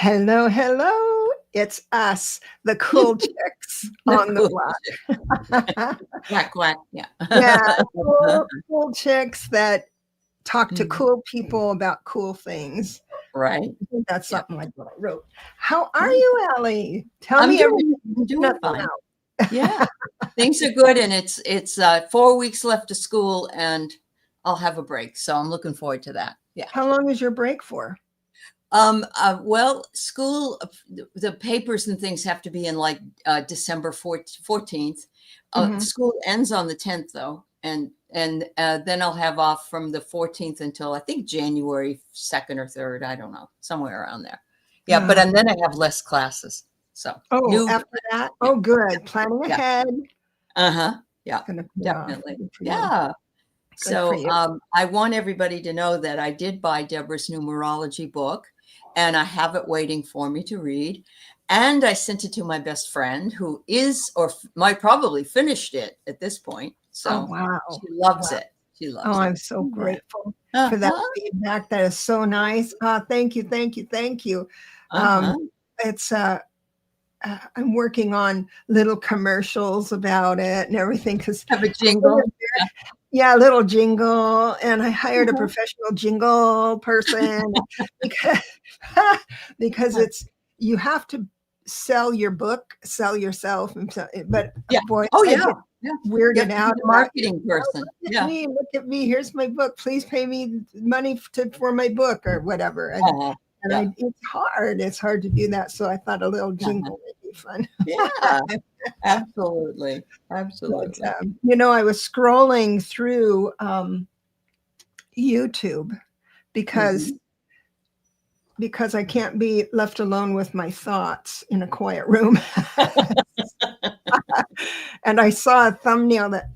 Hello, hello. It's us, the cool chicks on the block. Quack, quack. Yeah. Yeah, cool chicks that talk to cool people about cool things. Right. I think that's something like what I wrote. How are you, Allie? Tell I'm me doing everything. fine. Yeah. Things are good, and it's 4 weeks left of school, and I'll have a break. So I'm looking forward to that. Yeah. How long is your break for? Well, school, the papers and things have to be in like December 14th. School ends on the 10th though. And then I'll have off from the 14th until I think January 2nd or 3rd. I don't know, somewhere around there. Yeah. But and then I have less classes. So after that. Yeah. Oh, good. Planning ahead. Yeah. Definitely. Yeah. So I want everybody to know that I did buy Deborah's numerology book, and I have it waiting for me to read. And I sent it to my best friend who is, or might probably finished it at this point. So she loves it. She loves it. I'm so grateful for that feedback. That is so nice. Thank you. Thank you. Thank you. It's, I'm working on little commercials about it and everything. Cause have a jingle. Yeah, a little jingle. And I hired a professional jingle person because it's, you have to sell your book, sell yourself. But boy, weirded out. Marketing person. Look at me. Here's my book. Please pay me money for my book or whatever. It's hard. It's hard to do that. So I thought a little jingle would be fun. Yeah, absolutely. Absolutely. But, I was scrolling through YouTube because I can't be left alone with my thoughts in a quiet room. And I saw a thumbnail that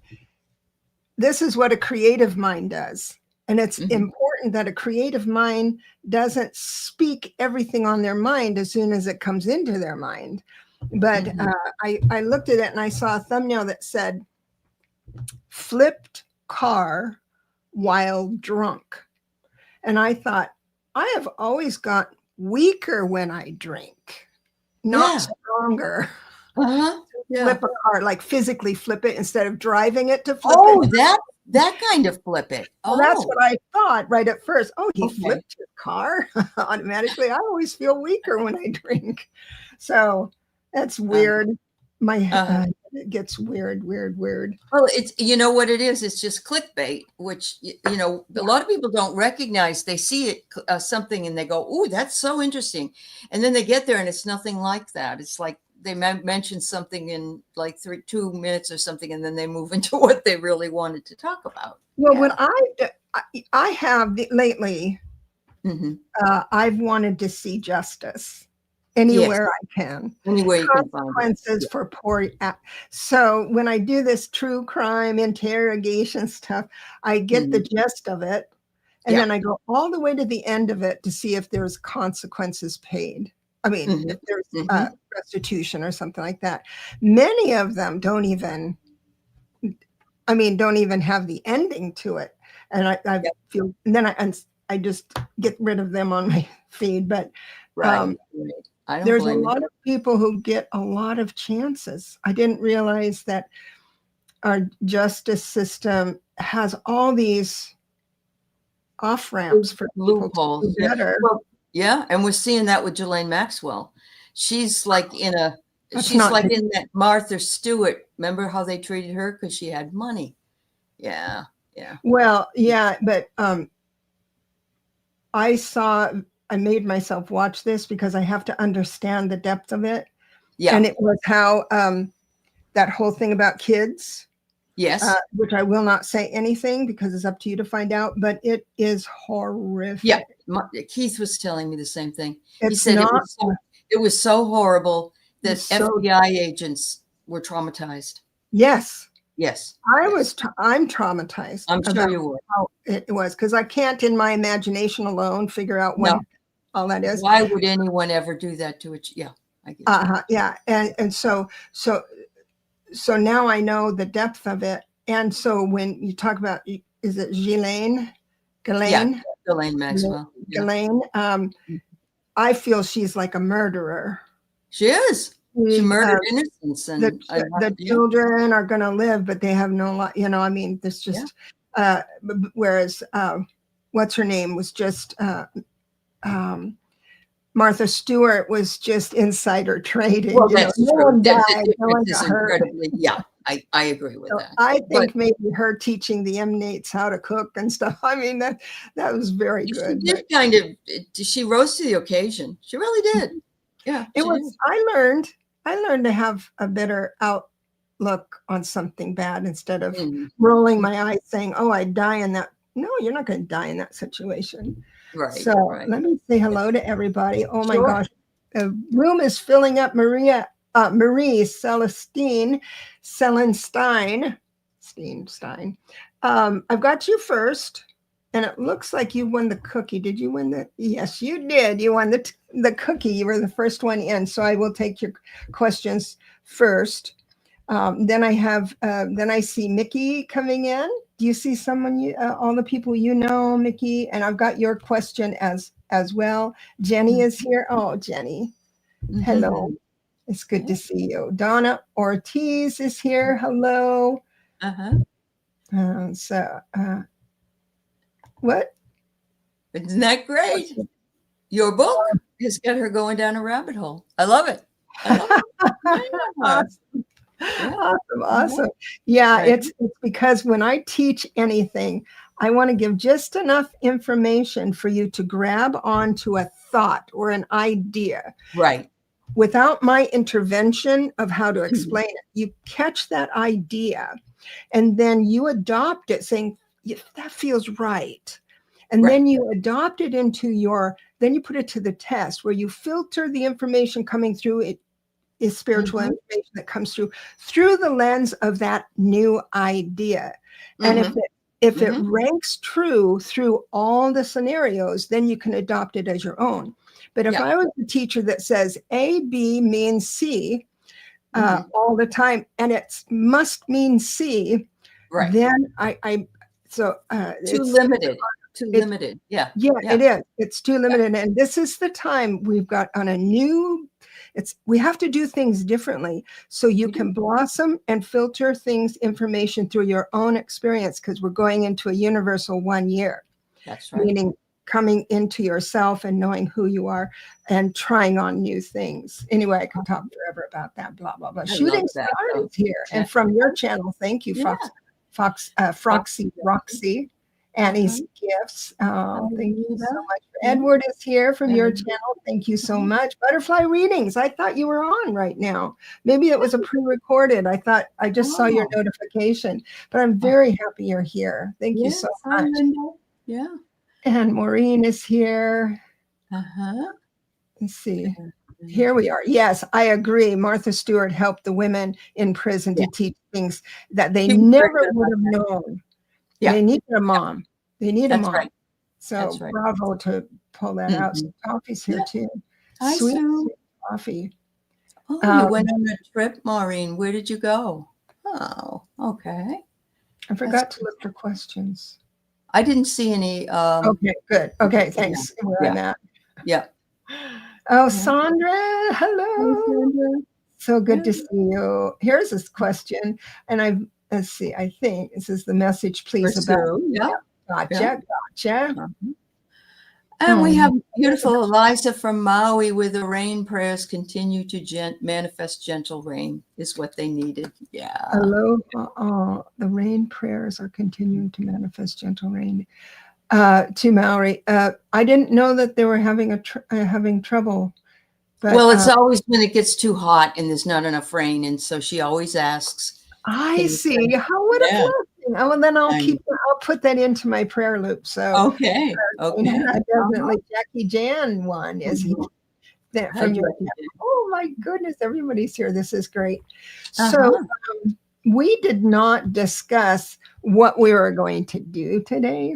this is what a creative mind does. And it's important that a creative mind doesn't speak everything on their mind as soon as it comes into their mind. But I looked at it and I saw a thumbnail that said, flipped car while drunk. And I thought, I have always got weaker when I drink, not stronger. Flip a car, like physically flip it instead of driving it to flip it. That kind of flip it. Well, that's what I thought right at first. Oh, he flipped his car automatically. I always feel weaker when I drink. So that's weird. It gets weird. Well, it's, what it is, it's just clickbait, which, a lot of people don't recognize. They see it, something, and they go, "Oh, that's so interesting." And then they get there and it's nothing like that. It's like they mention something in like 2 minutes or something, and then they move into what they really wanted to talk about. Well, what I have lately, I've wanted to see justice anywhere I can. Anywhere you can find consequences for poor. So when I do this true crime interrogation stuff, I get the gist of it, and then I go all the way to the end of it to see if there's consequences paid. I mean, if there's restitution or something like that. Many of them don't even have the ending to it. And I feel, and then I just get rid of them on my feed. But there's a lot of people who get a lot of chances. I didn't realize that our justice system has all these off ramps for people to do better. Yeah, and we're seeing that with Ghislaine Maxwell. She's like in that Martha Stewart. Remember how they treated her because she had money? Yeah. Well, yeah, but I made myself watch this because I have to understand the depth of it. Yeah, and it was how that whole thing about kids. Yes, which I will not say anything because it's up to you to find out. But it is horrific. Yeah. Keith was telling me the same thing. He said it was so horrible that FBI agents were traumatized. Yes. I'm traumatized. I'm sure you were. How it was, because I can't in my imagination alone figure out what all that is. Why would anyone ever do that to it? Yeah. I get yeah. And so now I know the depth of it. And so when you talk about, is it Ghislaine? Yeah, Ghislaine Maxwell. Ghislaine. I feel she's like a murderer. She is. She murdered innocence, and the children are going to live, but they have no life. You know, I mean, this just whereas what's her name was just Martha Stewart was just insider trading. Well, that's no true. one died. The No one difference is got hurt. incredibly. Yeah, I agree with that. I think maybe her teaching the M-Nates how to cook and stuff. I mean, that was very good. She did kind of. She rose to the occasion. She really did. Yeah, it was. Did. I learned to have a better outlook on something bad instead of rolling my eyes saying, "Oh, I die in that." No, you're not going to die in that situation. Right. So let me say hello to everybody. Oh my gosh, the room is filling up. Marie Celestine Stein. I've got you first, and it looks like you won the cookie. Did you win the? Yes, you did. You won the cookie. You were the first one in. So I will take your questions first. Then I see Mickey coming in. Do you see someone, all the people you know, Mickey? And I've got your question as well. Jenny is here. Oh, Jenny. Hello. It's good to see you. Donna Ortiz is here. Hello. What? Isn't that great? Your book has got her going down a rabbit hole. I love it. Awesome. Yeah, it's because when I teach anything, I want to give just enough information for you to grab onto a thought or an idea. Right. Without my intervention of how to explain it, you catch that idea and then you adopt it saying, that feels right. And then you adopt it into then you put it to the test where you filter the information coming through. It is spiritual information that comes through the lens of that new idea. And if it ranks true through all the scenarios, then you can adopt it as your own. But if I was a teacher that says A, B means C all the time, and it must mean C, then too limited. Too limited. Yeah, it is. It's too limited. And this is the time we've got on a new, we have to do things differently so you can blossom and filter information through your own experience, because we're going into a universal 1 year. That's right. Meaning coming into yourself and knowing who you are and trying on new things. Anyway, I can talk forever about that, blah, blah, blah. Shooting Star is here. And from your channel, thank you, Foxy Roxy. Annie's gifts. Thank you so much. Edward is here from your channel. Thank you so much. Butterfly readings. I thought you were on right now. Maybe it was a pre-recorded. I just saw your notification, but I'm very happy you're here. Thank you so much. Yeah. And Maureen is here. Let's see. Here we are. Yes, I agree. Martha Stewart helped the women in prison to teach things that they never would have known. Yeah. They need a mom. They need a mom. Right. So bravo to pull that out. So Coffee's here too. Hi, Sweet Coffee. Oh, you went on a trip, Maureen. Where did you go? Oh, okay. I forgot to look for questions. I didn't see any. Okay, good. Okay, thanks. Where I'm at. Yeah. Oh, Sandra. Hello. Hi, Sandra. So good to see you. Here's this question. And let's see, I think this is the message, please. About. Gotcha. And we have beautiful Eliza from Maui with the rain prayers continue to manifest gentle rain is what they needed. Yeah. Hello. The rain prayers are continuing to manifest gentle rain. To Maori. I didn't know that they were having having trouble. But, well, it's always when it gets too hot and there's not enough rain. And so she always asks. I see. How would a blessing. Oh, and then I'll put that into my prayer loop. So okay. Definitely Jackie Jan one is from your. Oh my goodness, everybody's here. This is great. So we did not discuss what we were going to do today.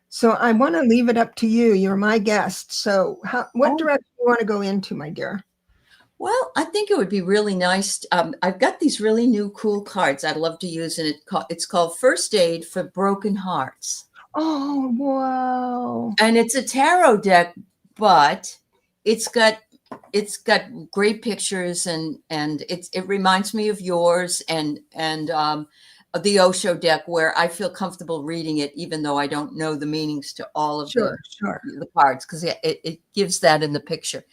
So I want to leave it up to you. You're my guest. So what direction do you want to go into, my dear? Well, I think it would be really nice. I've got these really new cool cards I'd love to use, and it's called First Aid for Broken Hearts. Oh, wow. And it's a tarot deck but it's got great pictures, and it reminds me of yours and the Osho deck, where I feel comfortable reading it, even though I don't know the meanings to all of the cards, because it gives that in the picture.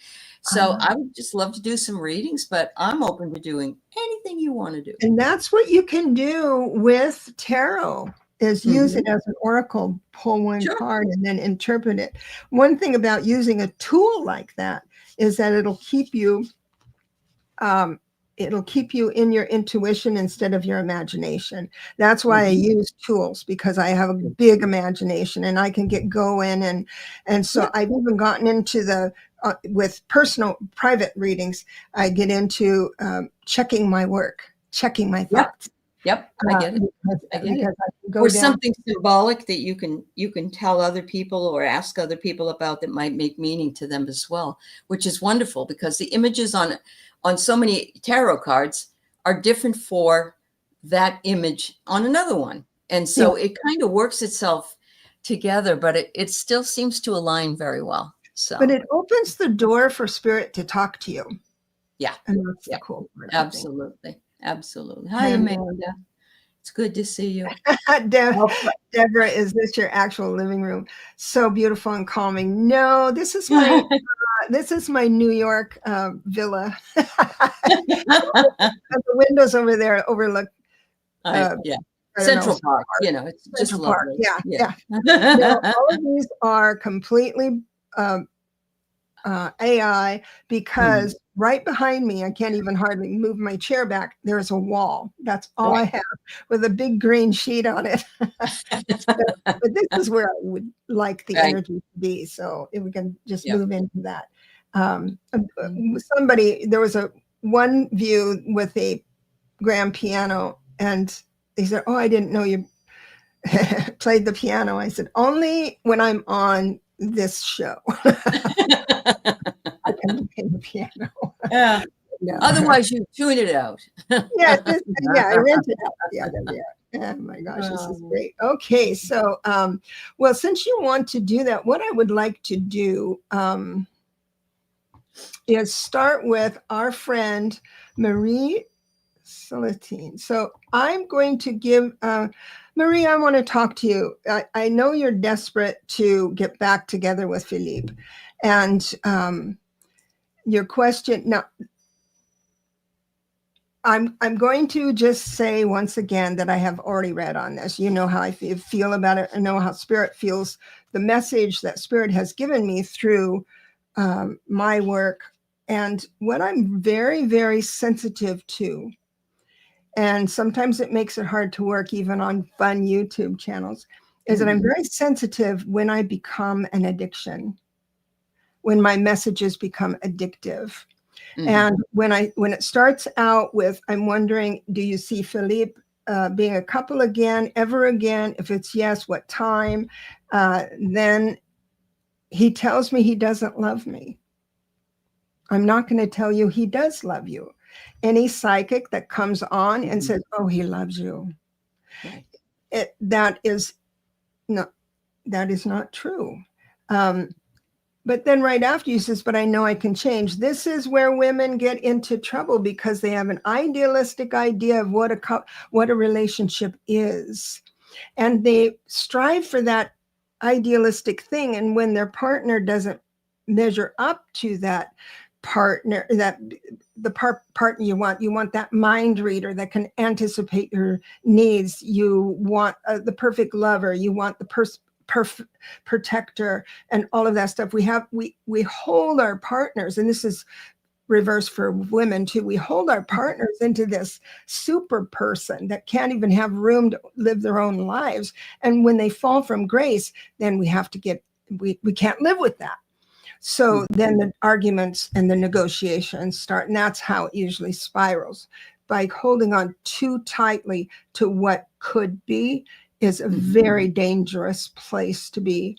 So I would just love to do some readings, but I'm open to doing anything you want to do. And that's what you can do with tarot, is use it as an oracle, pull one card and then interpret it. One thing about using a tool like that is that it'll keep you in your intuition instead of your imagination. That's why I use tools, because I have a big imagination and I can get going. And so I've even gotten into the, with personal private readings, I get into checking my work, checking my thoughts. Yep, I get it. I get it. Or something symbolic that you can tell other people or ask other people about that might make meaning to them as well, which is wonderful, because the images on so many tarot cards are different for that image on another one. And so it kind of works itself together, but it still seems to align very well. So, but it opens the door for spirit to talk to you. Yeah. And that's the cool part. Absolutely. Absolutely. Hi, Amanda. It's good to see you. Deborah, is this your actual living room? So beautiful and calming. No, this is my New York villa. And the windows over there overlook Central Park. It's just lovely. Yeah. No, all of these are completely AI, because right behind me, I can't even hardly move my chair back. There's a wall. That's all I have, with a big green sheet on it. But this is where I would like the energy to be. So if we can just move into that. There was one view with a grand piano, and they said, "Oh, I didn't know you played the piano." I said, "Only when I'm on this show." I can play the piano. Yeah. No. Otherwise, you tune it out. I rent it out. Yeah. Oh my gosh, this is great. Okay, so well, since you want to do that, what I would like to do is start with our friend Marie Celatine. So I'm going to give Marie, I want to talk to you. I know you're desperate to get back together with Philippe, and your question now. I'm going to just say once again that I have already read on this. You know how I feel about it. I know how Spirit feels. The message that Spirit has given me through my work, and what I'm very, very sensitive to. And sometimes it makes it hard to work even on fun YouTube channels, is that I'm very sensitive when I become an addiction, when my messages become addictive. And when it starts out with, I'm wondering, do you see Philippe being a couple again, ever again? If it's yes, what time? Then he tells me he doesn't love me. I'm not going to tell you he does love you. Any psychic that comes on and says, "Oh, he loves you," that is not true. But then right after he says, "But I know I can change." This is where women get into trouble, because they have an idealistic idea of what a relationship is. And they strive for that idealistic thing. And when their partner doesn't measure up to that partner, partner you want that mind reader that can anticipate your needs. You want the perfect lover. You want the protector and all of that stuff. We hold our partners, and this is reverse for women too. We hold our partners into this super person that can't even have room to live their own lives. And when they fall from grace, then we can't live with that. So then the arguments and the negotiations start, and that's how it usually spirals. By holding on too tightly to what could be is a very dangerous place to be.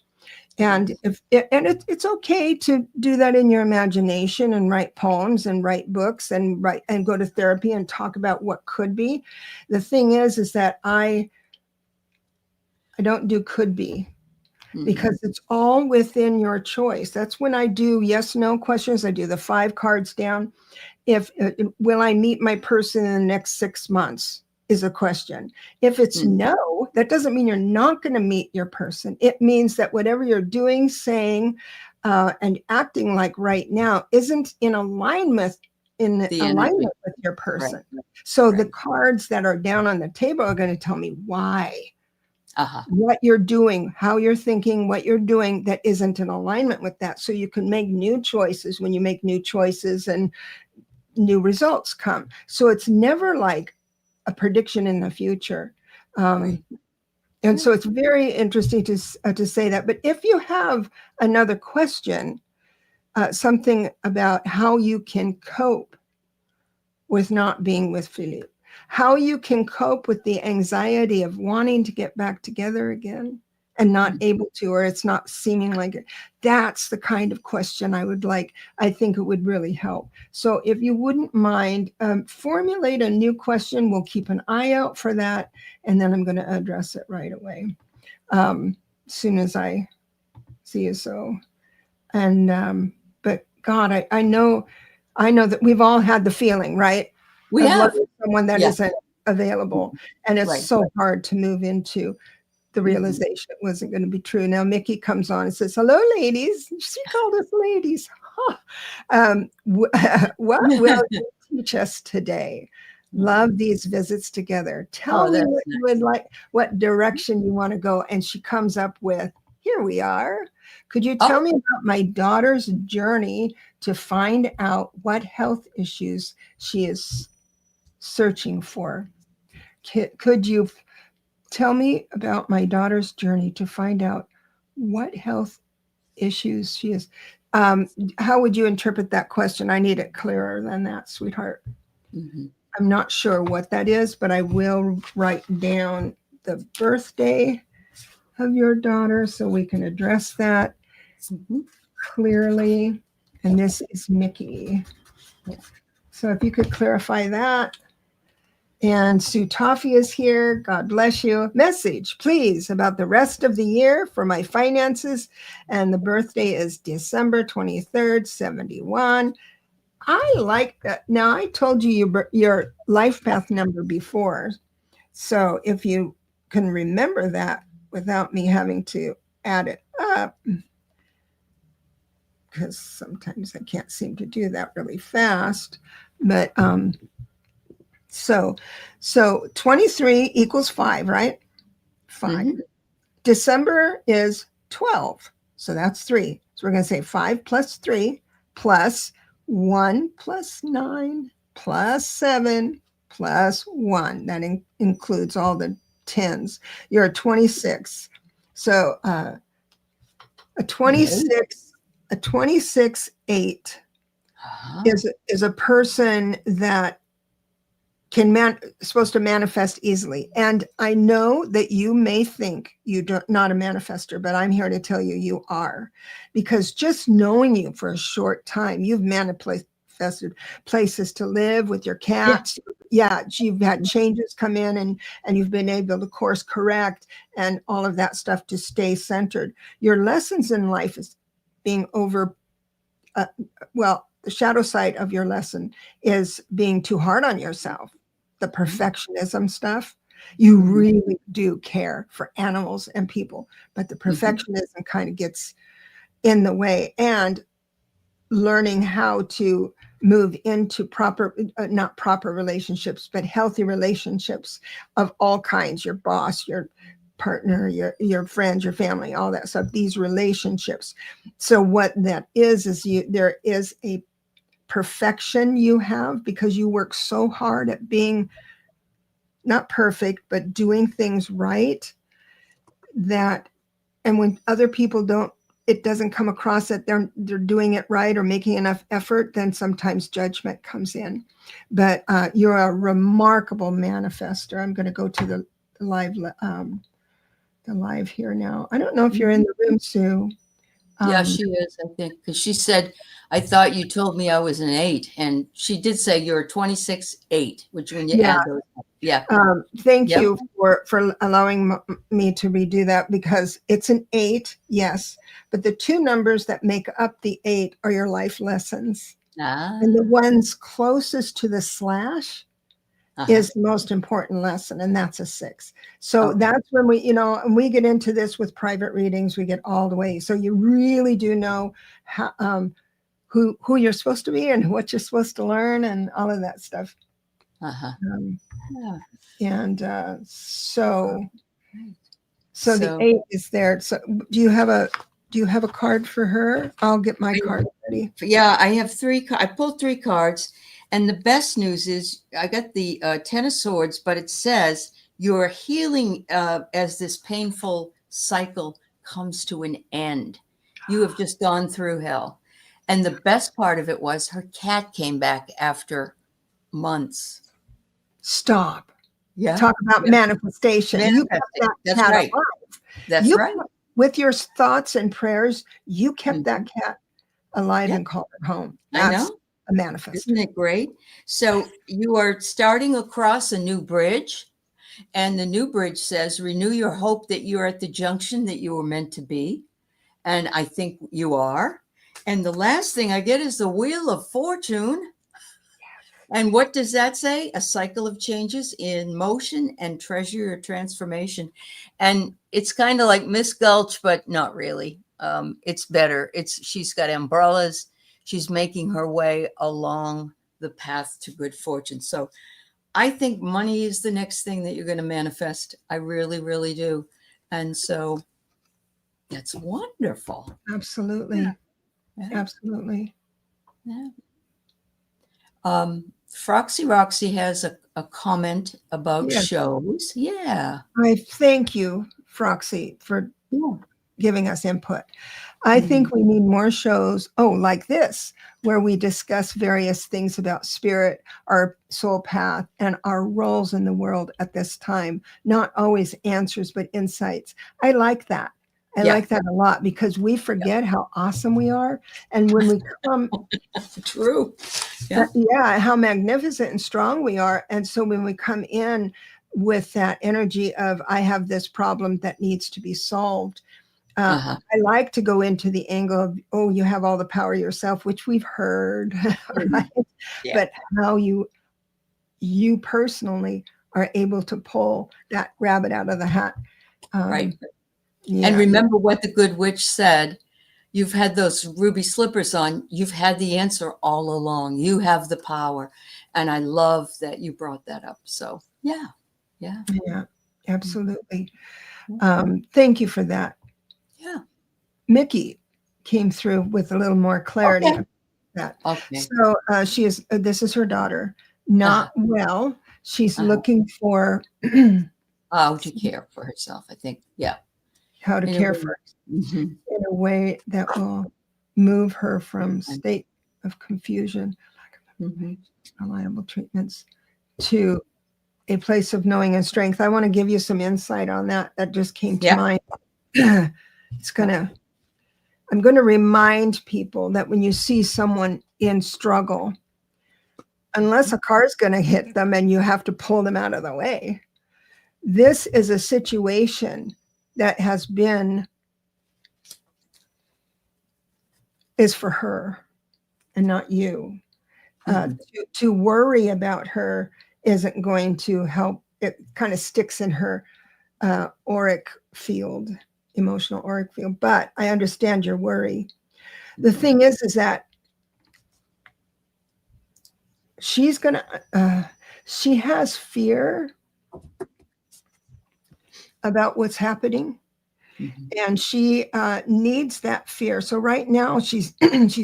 And it's okay to do that in your imagination and write poems and write books and go to therapy and talk about what could be. The thing is that I don't do could be. because it's all within your choice. That's when I do yes, no questions. I do the 5 cards down. Will I meet my person in the next 6 months is a question. If it's no, that doesn't mean you're not going to meet your person. It means that whatever you're doing, saying, and acting like right now isn't in alignment with your person. Right. So the cards that are down on the table are going to tell me why. What you're doing, how you're thinking, what you're doing that isn't in alignment with that. So you can make new choices. When you make new choices and new results come. So it's never like a prediction in the future. And so it's very interesting to say that. But if you have another question, something about how you can cope with not being with Philippe, how you can cope with the anxiety of wanting to get back together again and not able to, or it's not seeming like it. That's the kind of question I would like. I think it would really help. So if you wouldn't mind, formulate a new question. We'll keep an eye out for that. And then I'm going to address it right away. As soon as I see you. So, and, but God, I know that we've all had the feeling, right? We have someone that isn't available. And it's so hard to move into the realization it wasn't going to be true. Now Mickey comes on and says, "Hello, ladies." She called us ladies. What will you teach us today? Love these visits together. Tell me what you would like, what direction you want to go. And she comes up with, here we are. Could you tell me about my daughter's journey to find out what health issues she is searching for? Could you tell me about my daughter's journey to find out what health issues she is? How would you interpret that question? I need it clearer than that, sweetheart. I'm not sure what that is, but I will write down the birthday of your daughter so we can address that clearly. And this is Mickey. So if you could clarify that. And Sue Toffee is here. God bless you. Message, please, about the rest of the year for my finances. And the birthday is December 23rd, 71. I like that. Now, I told you your life path number before. So if you can remember that without me having to add it up, because sometimes I can't seem to do that really fast. But so 23 equals 5, right? 5. December is 12. So that's 3. So we're going to say 5 plus 3 plus 1 plus 9 plus 7 plus 1. That includes all the 10s. You're a 26. So a 26, a 26-8 is a person that supposed to manifest easily. And I know that you may think you're not a manifester, but I'm here to tell you you are, because just knowing you for a short time, you've manifested places to live with your cats. Yeah, you've had changes come in and you've been able to course correct and all of that stuff to stay centered. Your lessons in life is being the shadow side of your lesson is being too hard on yourself. The perfectionism stuff, you really do care for animals and people, but the perfectionism kind of gets in the way. And learning how to move into not proper relationships, but healthy relationships of all kinds, your boss, your partner, your friends, your family, all that stuff, these relationships. So what that is there is a perfection you have because you work so hard at being not perfect, but doing things right, and when other people it doesn't come across that they're doing it right or making enough effort, then sometimes judgment comes in. But you're a remarkable manifester. I'm going to go to the live here now. I don't know if you're in the room, Sue. Yeah, she is, I think, because she said, I thought you told me I was an 8. And she did say you're a 26-8, which when you add those up. Yeah. Thank you for allowing me to redo that, because it's an 8, yes. But the 2 numbers that make up the 8 are your life lessons. And the ones closest to the slash is the most important lesson, and that's a 6. So that's when we, and we get into this with private readings, we get all the way. So you really do know how, who you're supposed to be and what you're supposed to learn and all of that stuff. And so the 8 is there. So do you have a card for her? I'll get my card ready. Yeah, I have 3. I pulled 3 cards. And the best news is I got the 10 of Swords, but it says you're healing as this painful cycle comes to an end. You have just gone through hell. And the best part of it was her cat came back after months. Stop. Yeah. Talk about manifestation. You kept that That's cat right. alive. That's right. With your thoughts and prayers, you kept that cat alive and called it home. That's I know. A manifest. Isn't it great? So you are starting across a new bridge, and the new bridge says, renew your hope that you're at the junction that you were meant to be. And I think you are. And the last thing I get is the Wheel of Fortune. And what does that say? A cycle of changes in motion and treasure your transformation. And it's kind of like Miss Gulch, but not really. It's better. She's got umbrellas. She's making her way along the path to good fortune. So I think money is the next thing that you're going to manifest. I really, really do. And so that's wonderful. Absolutely. Yeah. Absolutely. Yeah. Froxy Roxy has a comment about shows. Yeah. I thank you, Froxy, for giving us input. I think we need more shows, like this, where we discuss various things about spirit, our soul path, and our roles in the world at this time. Not always answers, but insights. I like that. I like that a lot, because we forget how awesome we are. And when we come... True. How magnificent and strong we are. And so when we come in with that energy of, I have this problem that needs to be solved, I like to go into the angle of, you have all the power yourself, which we've heard, right? But how you personally are able to pull that rabbit out of the hat. Right. Yeah. And remember what the good witch said. You've had those ruby slippers on. You've had the answer all along. You have the power. And I love that you brought that up. So, yeah, absolutely. Thank you for that. Yeah. Mickey came through with a little more clarity. Okay. That. Okay. So this is her daughter, not well. She's looking for how to care for herself, I think. Yeah. How to care for herself in a way that will move her from state of confusion, reliable treatments, to a place of knowing and strength. I want to give you some insight on that. That just came to mind. I'm going to remind people that when you see someone in struggle, unless a car's going to hit them and you have to pull them out of the way, this is a situation that is for her and not you. To worry about her isn't going to help. It kind of sticks in her auric field, emotional auric field. But I understand your worry. The thing is that she has fear about what's happening. And she needs that fear. So right now she's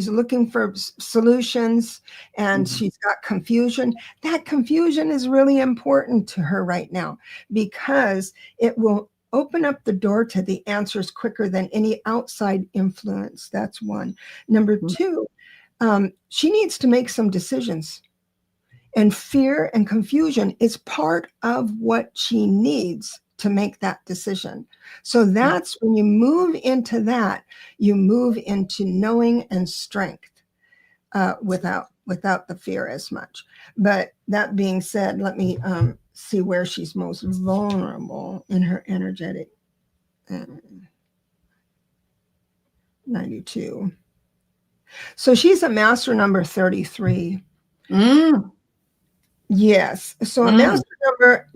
looking for solutions, and she's got confusion. That confusion is really important to her right now, because it will open up the door to the answers quicker than any outside influence. That's one. Number two, she needs to make some decisions. And fear and confusion is part of what she needs to make that decision. So that's when you move into that, you move into knowing and strength without the fear as much. But that being said, let me see where she's most vulnerable in her energetic. 92. So she's a master number 33. Yes. So a master number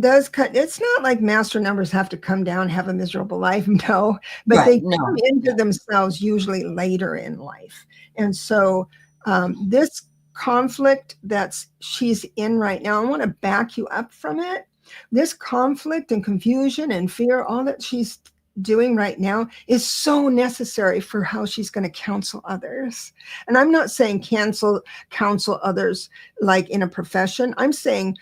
does cut. It's not like master numbers have to come down, have a miserable life. No, but they come into themselves usually later in life. And so this conflict that she's in right now, I want to back you up from it. This conflict and confusion and fear, all that she's doing right now is so necessary for how she's going to counsel others. And I'm not saying counsel others like in a profession. I'm saying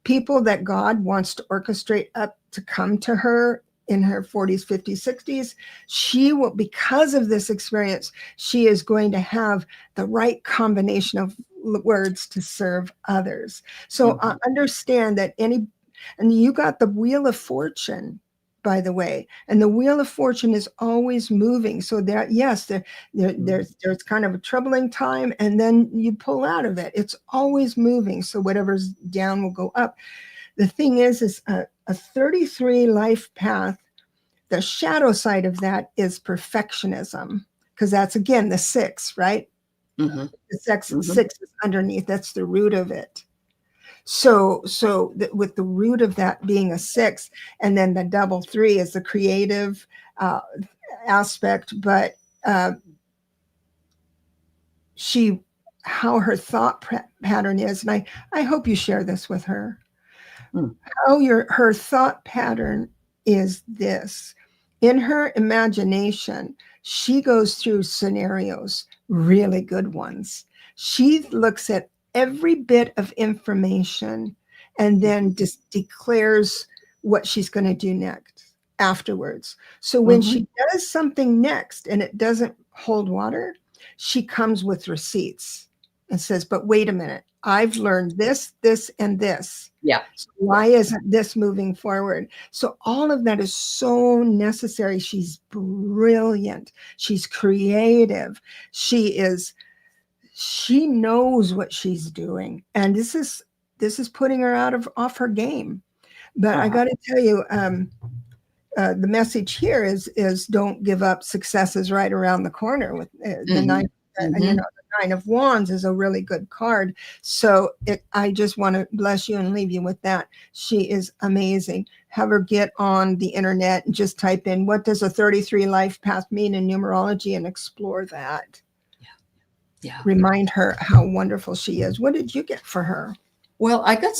people that God wants to orchestrate up to come to her in her 40s, 50s, 60s. She will, because of this experience, she is going to have the right combination of words to serve others. So understand that and you got the Wheel of Fortune, by the way, and the Wheel of Fortune is always moving. So that, yes, there's kind of a troubling time, and then you pull out of it. It's always moving. So whatever's down will go up. The thing is a 33 life path. The shadow side of that is perfectionism, because that's again the 6, right? The 6 is underneath. That's the root of it. So with the root of that being a 6, and then the double 3 is the creative aspect, but how her thought pattern is, and I hope you share this with her. How her thought pattern is this. In her imagination, she goes through scenarios, really good ones. She looks at every bit of information and then just declares what she's going to do next afterwards. So when she does something next and it doesn't hold water, she comes with receipts and says, but wait a minute, I've learned this, this, and this. Yeah. So why isn't this moving forward? So all of that is so necessary. She's brilliant. She's creative. She knows what she's doing. And this is putting her off her game. But I got to tell you, the message here is don't give up. Success is right around the corner. With the 9, the 9 of Wands is a really good card. So I just want to bless you and leave you with that. She is amazing. Have her get on the internet and just type in, what does a 33 life path mean in numerology, and explore that. Yeah. Remind her how wonderful she is. What did you get for her? Well, I got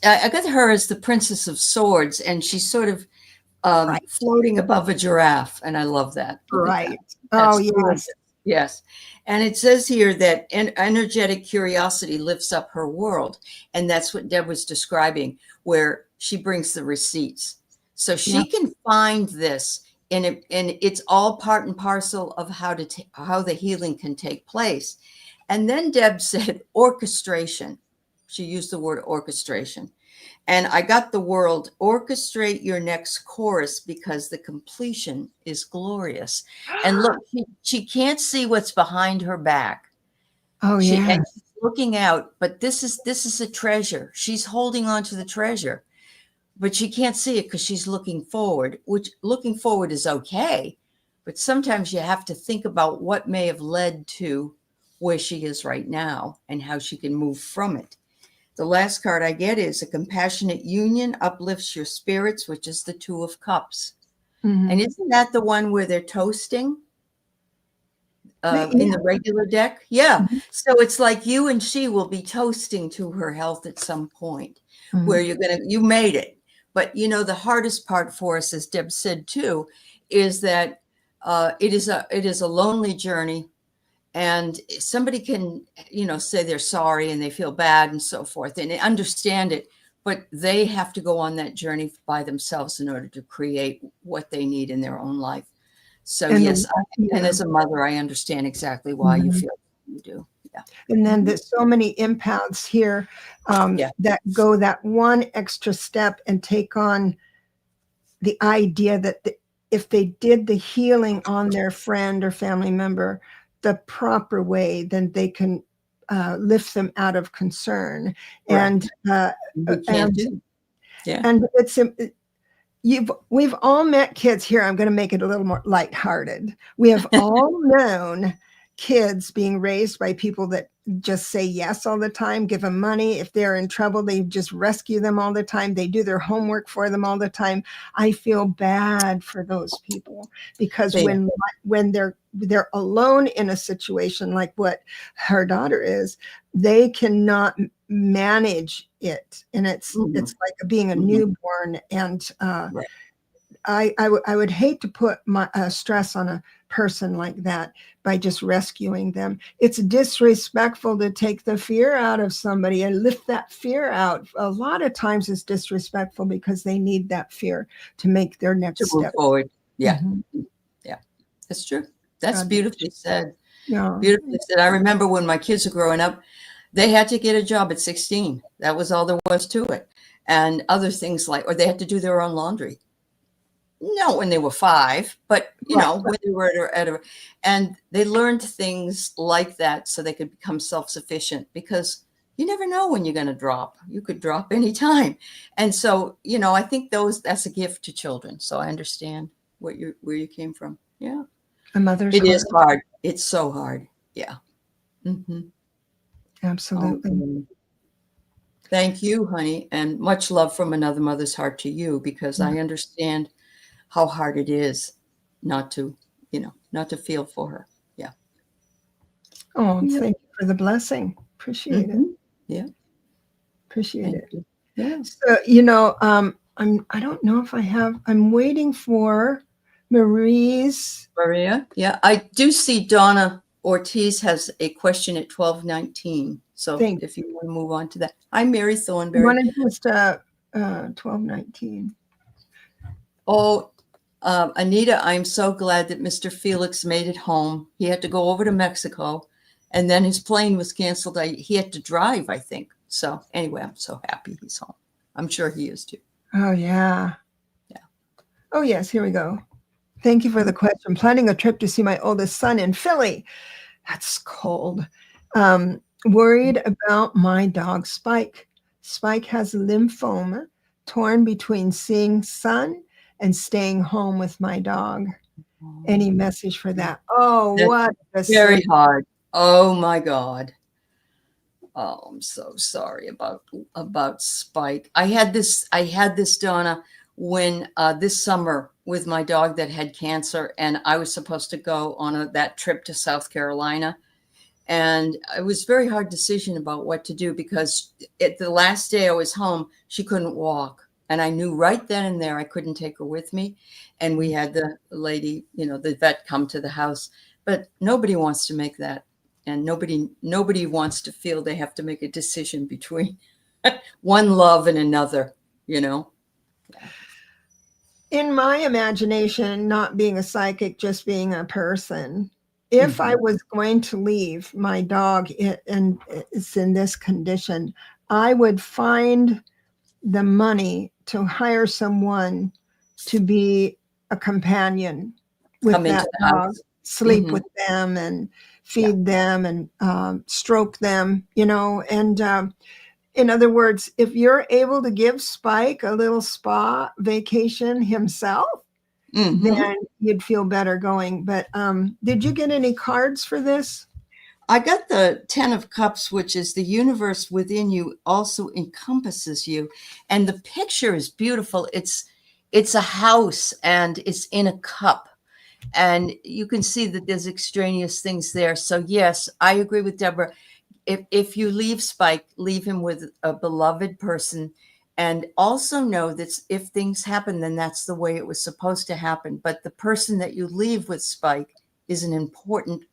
I got her as the Princess of Swords, and she's sort of floating above a giraffe, and I love that. Right. Oh, yes. Gorgeous. Yes. And it says here that energetic curiosity lifts up her world. And that's what Deb was describing, where she brings the receipts. So she can find this, and it's all part and parcel of how the healing can take place. And then Deb said orchestration. She used the word orchestration. And I got the word, orchestrate your next chorus because the completion is glorious. And look, she can't see what's behind her back. Oh, yeah. And she's looking out, but this is a treasure. She's holding on to the treasure, but she can't see it because she's looking forward, which looking forward is okay. But sometimes you have to think about what may have led to where she is right now and how she can move from it. The last card I get is a compassionate union uplifts your spirits, which is the 2 of Cups. And isn't that the one where they're toasting in the regular deck? Yeah. So it's like you and she will be toasting to her health at some point where you made it. But, the hardest part for us, as Deb said too, is that it is a lonely journey. And somebody can, say they're sorry and they feel bad and so forth, and they understand it, but they have to go on that journey by themselves in order to create what they need in their own life. So and yes, and as a mother, I understand exactly why you feel you do. Yeah. And then there's so many empaths here that go that one extra step and take on the idea that if they did the healing on their friend or family member the proper way, then they can lift them out of concern. Right. And we've all met kids here. I'm going to make it a little more lighthearted. We have all known kids being raised by people that just say yes all the time, give them money. If they're in trouble, they just rescue them all the time. They do their homework for them all the time. I feel bad for those people because when they're alone in a situation like what her daughter is, they cannot manage it, and it's like being a newborn. And I would hate to put my stress on a person like that by just rescuing them. It's disrespectful to take the fear out of somebody and lift that fear out. A lot of times it's disrespectful because they need that fear to make their next step forward. Yeah. Yeah, that's true. That's beautifully said. Yeah. Beautifully said. I remember when my kids were growing up, they had to get a job at 16. That was all there was to it. And other things or they had to do their own laundry. Not when they were 5, but when they were and they learned things like that so they could become self-sufficient, because you never know when you're going to drop. You could drop anytime. And so, I think that's a gift to children. So I understand where you came from. Yeah. A mother's It is hard. It's so hard. Yeah. Absolutely. Thank you, honey. And much love from another mother's heart to you, because I understand how hard it is not to feel for her. Yeah. Oh, thank you for the blessing. Appreciate it. Yeah. Appreciate Thank it. you. Yeah. So, I don't know if I'm waiting for Maria. Yeah. I do see Donna Ortiz has a question at 12:19. So if you want to move on to that. Hi, Mary Thornberry. You want to just 12:19. Oh, Anita, I'm so glad that Mr. Felix made it home. He had to go over to Mexico, and then his plane was canceled. He had to drive, I think. So anyway, I'm so happy he's home. I'm sure he is too. Oh, yeah. Yeah. Oh, yes. Here we go. Thank you for the question. Planning a trip to see my oldest son in Philly. That's cold. Worried about my dog, Spike. Spike has lymphoma, torn between seeing sun and staying home with my dog. Any message for that? Oh, what very hard. Oh my God. Oh, I'm so sorry about Spike. I had this, Donna, when this summer with my dog that had cancer, and I was supposed to go on that trip to South Carolina. And it was a very hard decision about what to do, because the last day I was home, she couldn't walk. And I knew right then and there I couldn't take her with me. And we had the lady, the vet, come to the house. But nobody wants to make that. And nobody wants to feel they have to make a decision between one love and another, Yeah. In my imagination, not being a psychic, just being a person, if I was going to leave my dog and it's in this condition, I would find the money to hire someone to be a companion with that dog, sleep with them and feed them and stroke them, and in other words, if you're able to give Spike a little spa vacation himself, then you'd feel better going. But did you get any cards for this? I got the 10 of Cups, which is the universe within you also encompasses you. And the picture is beautiful. It's a house and it's in a cup. And you can see that there's extraneous things there. So yes, I agree with Deborah. If you leave Spike, leave him with a beloved person. And also know that if things happen, then that's the way it was supposed to happen. But the person that you leave with Spike is an important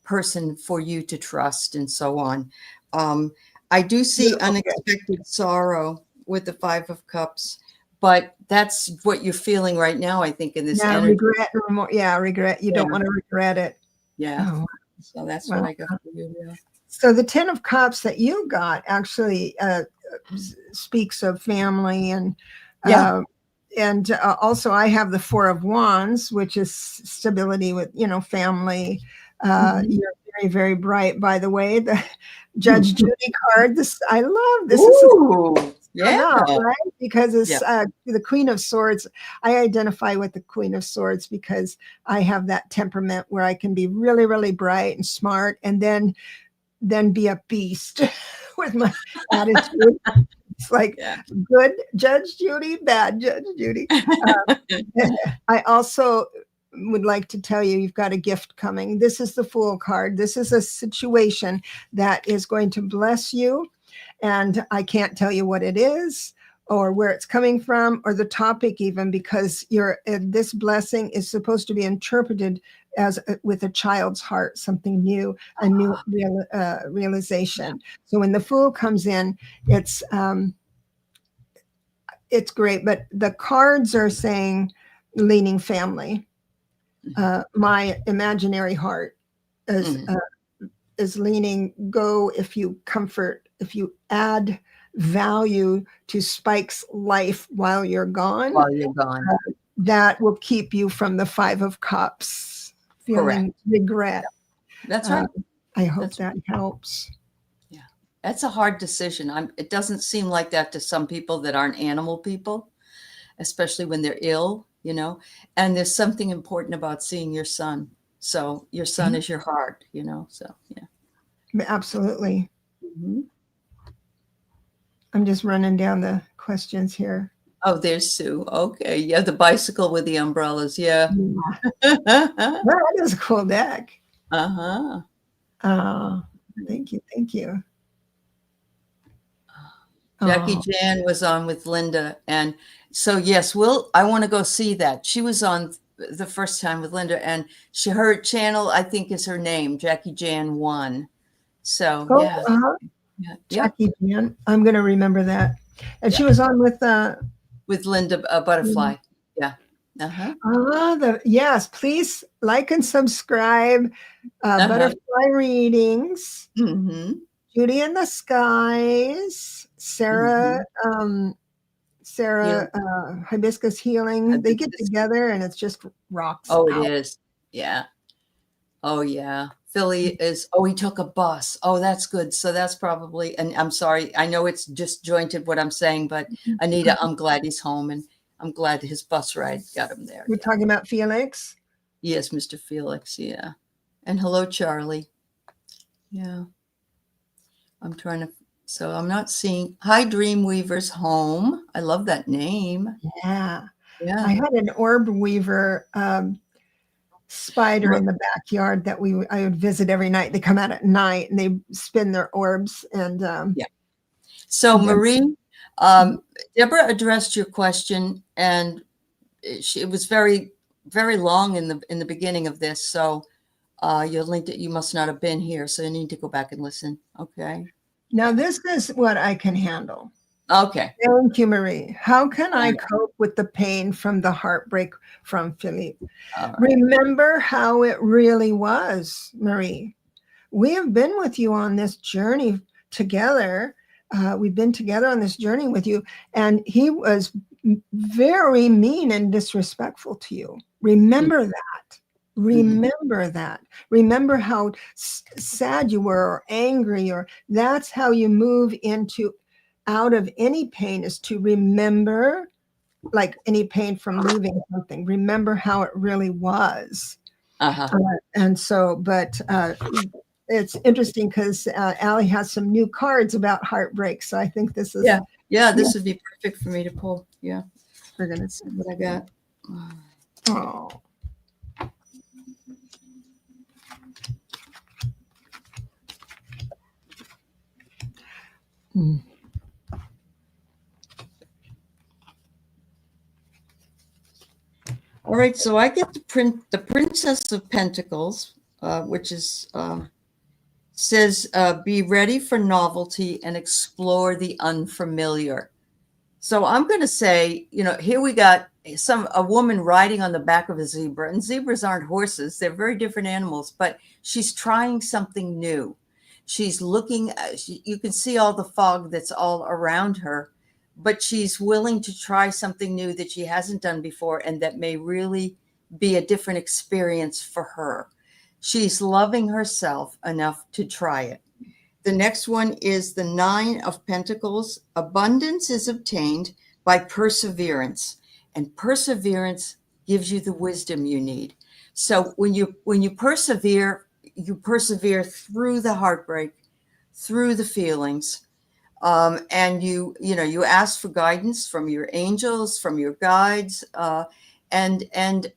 person for you to trust, and so on. I do see unexpected sorrow with the 5 of Cups, but that's what you're feeling right now, I think, in this energy. Regret, regret. You don't want to regret it. Yeah. Oh. So that's what I got for you. Yeah. So the 10 of Cups that you got actually speaks of family and and also I have the Four of Wands, which is stability with, family. You're very, very bright, by the way. The Judge Judy card. I love this. Ooh, Out, right? Because it's the Queen of Swords. I identify with the Queen of Swords because I have that temperament where I can be really, really bright and smart, and then be a beast with my attitude. It's like good Judge Judy, bad Judge Judy. I also would like to tell you, you've got a gift coming. This is the Fool card. This is a situation that is going to bless you. And I can't tell you what it is or where it's coming from or the topic even, because this blessing is supposed to be interpreted as with a child's heart, something new, a new realization. So when the Fool comes in, it's great, but the cards are saying leaning family. My imaginary heart is leaning go if you comfort, if you add value to Spike's life while you're gone. That will keep you from the Five of Cups, feeling regret. That's right. I hope that helps. Yeah, that's a hard decision. It doesn't seem like that to some people that aren't animal people, especially when they're ill, and there's something important about seeing your son. So your son is your heart, so yeah. Absolutely. I'm just running down the questions here. Oh, there's Sue. Okay. Yeah, the bicycle with the umbrellas. Yeah. That is a cool deck. Uh-huh. Thank you. Thank you. Jackie Jan was on with Linda. And so, yes, I want to go see that. She was on the first time with Linda, and her channel, I think, is her name, Jackie Jan 1. So, Jackie Jan. I'm going to remember that. And she was on with Linda Butterfly. Yeah. Yes, please like and subscribe. Butterfly Readings. Judy in the Skies. Sarah Hibiscus Healing. They get together and it's just rocks. It is. Yeah. Oh yeah. Philly is, he took a bus. Oh, that's good. So that's probably, and I'm sorry, I know it's disjointed what I'm saying, but Anita, I'm glad he's home, and I'm glad his bus ride got him there. We're talking about Felix? Yes, Mr. Felix, yeah. And hello, Charlie. Yeah. I'm not seeing, hi, Dreamweaver's home. I love that name. Yeah. I had an orb weaver spider in the backyard that I would visit every night. They come out at night and they spin their orbs. And so Marie, Deborah addressed your question, and it was very, very long in the beginning of this. So you linked it. You must not have been here, so you need to go back and listen. Okay. Now this is what I can handle. Okay. Thank you, Marie. How can I cope with the pain from the heartbreak from Philippe? Right. Remember how it really was, Marie. We have been with you on this journey together. We've been together on this journey with you, and he was very mean and disrespectful to you. Remember that. Remember that. Remember how sad you were or angry, or that's how you move out of any pain, is to remember, like any pain from leaving something. Remember how it really was. And so, but it's interesting because Allie has some new cards about heartbreak. So I think this is. This would be perfect for me to pull. Yeah. We're going to see what I got. Oh. All right, so I get the Princess of Pentacles, which is says, be ready for novelty and explore the unfamiliar. So I'm going to say, here we got a woman riding on the back of a zebra, and zebras aren't horses. They're very different animals, but she's trying something new. She's looking, you can see all the fog that's all around her, but she's willing to try something new that she hasn't done before and that may really be a different experience for her. She's loving herself enough to try it. The next one is the 9 of Pentacles. Abundance is obtained by perseverance, and perseverance gives you the wisdom you need. So when you persevere through the heartbreak, through the feelings, and you ask for guidance from your angels, from your guides, and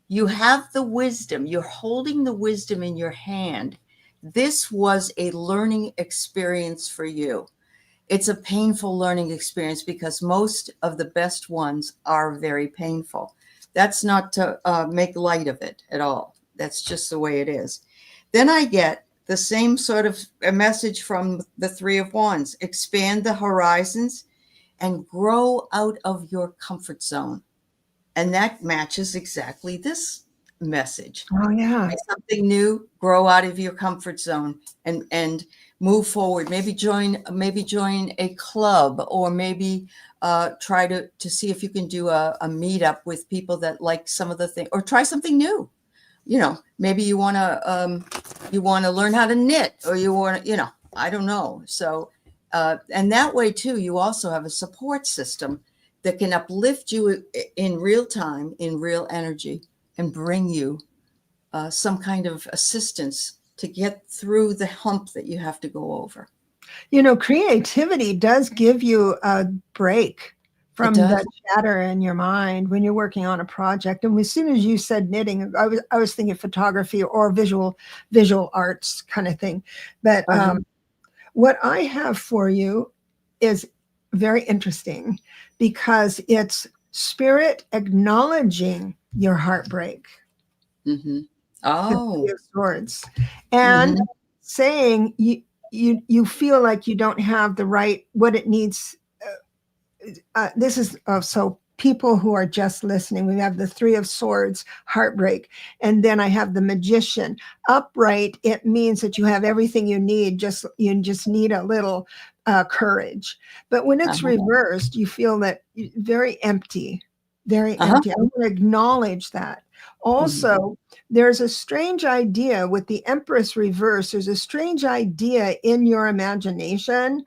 you have the wisdom. You're holding the wisdom in your hand. This was a learning experience for you. It's a painful learning experience because most of the best ones are very painful. That's not to make light of it at all. That's just the way it is. Then I get the same sort of a message from the 3 of Wands. Expand the horizons and grow out of your comfort zone. And that matches exactly this message. Oh, yeah. Try something new, grow out of your comfort zone and move forward. Maybe join a club, or maybe try to see if you can do a meetup with people that like some of the things, or try something new. Maybe you want to learn how to knit, or you want to, I don't know. So, and that way too, you also have a support system that can uplift you in real time, in real energy, and bring you some kind of assistance to get through the hump that you have to go over. Creativity does give you a break from the chatter in your mind when you're working on a project. And as soon as you said knitting, I was thinking photography or visual arts kind of thing. But what I have for you is very interesting because it's spirit acknowledging your heartbreak. Mm-hmm. Oh, the swords, and saying you feel like you don't have the right what it needs. This is so people who are just listening. We have the 3 of Swords, heartbreak, and then I have the Magician. Upright, it means that you have everything you need. You just need a little courage. But when it's reversed, you feel that very empty, very empty. I want to acknowledge that. Also, there's a strange idea with the Empress reverse. There's a strange idea in your imagination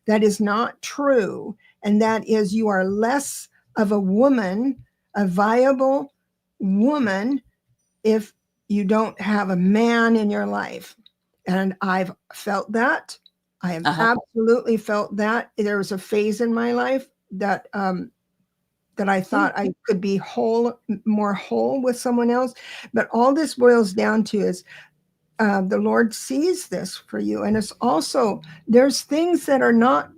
that is not true. And that is, you are less of a woman, a viable woman, if you don't have a man in your life. And I've felt that. I have absolutely felt that. There was a phase in my life that I thought I could be more whole with someone else. But all this boils down to is the Lord sees this for you. And it's also, there's things that are not,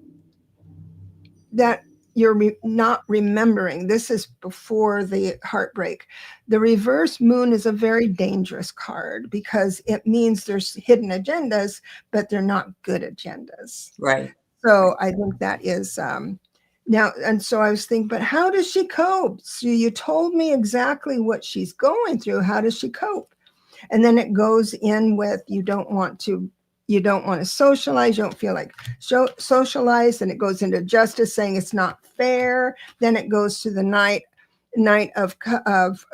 that you're not remembering. This is before the heartbreak. The reverse moon is a very dangerous card because it means there's hidden agendas, but they're not good agendas. Right. So I think that is now. And so I was thinking, but how does she cope? So you told me exactly what she's going through. How does she cope? And then it goes in with, you don't want to socialize. You don't feel like socialize. And it goes into justice, saying it's not fair. Then it goes to the Knight of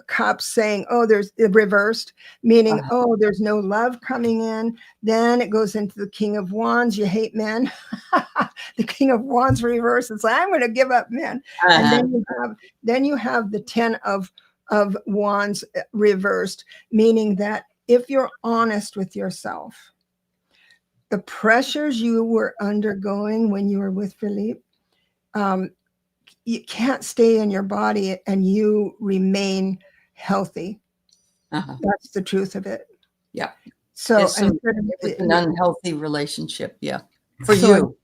Cups, saying, oh, there's the reversed, meaning, oh, there's no love coming in. Then it goes into the King of Wands. You hate men. The King of Wands reversed. It's like, I'm going to give up men. And then you have the 10 of Wands reversed, meaning that if you're honest with yourself, the pressures you were undergoing when you were with Philippe, you can't stay in your body and you remain healthy. That's the truth of it. Yeah. So it's an unhealthy relationship. Yeah. For you.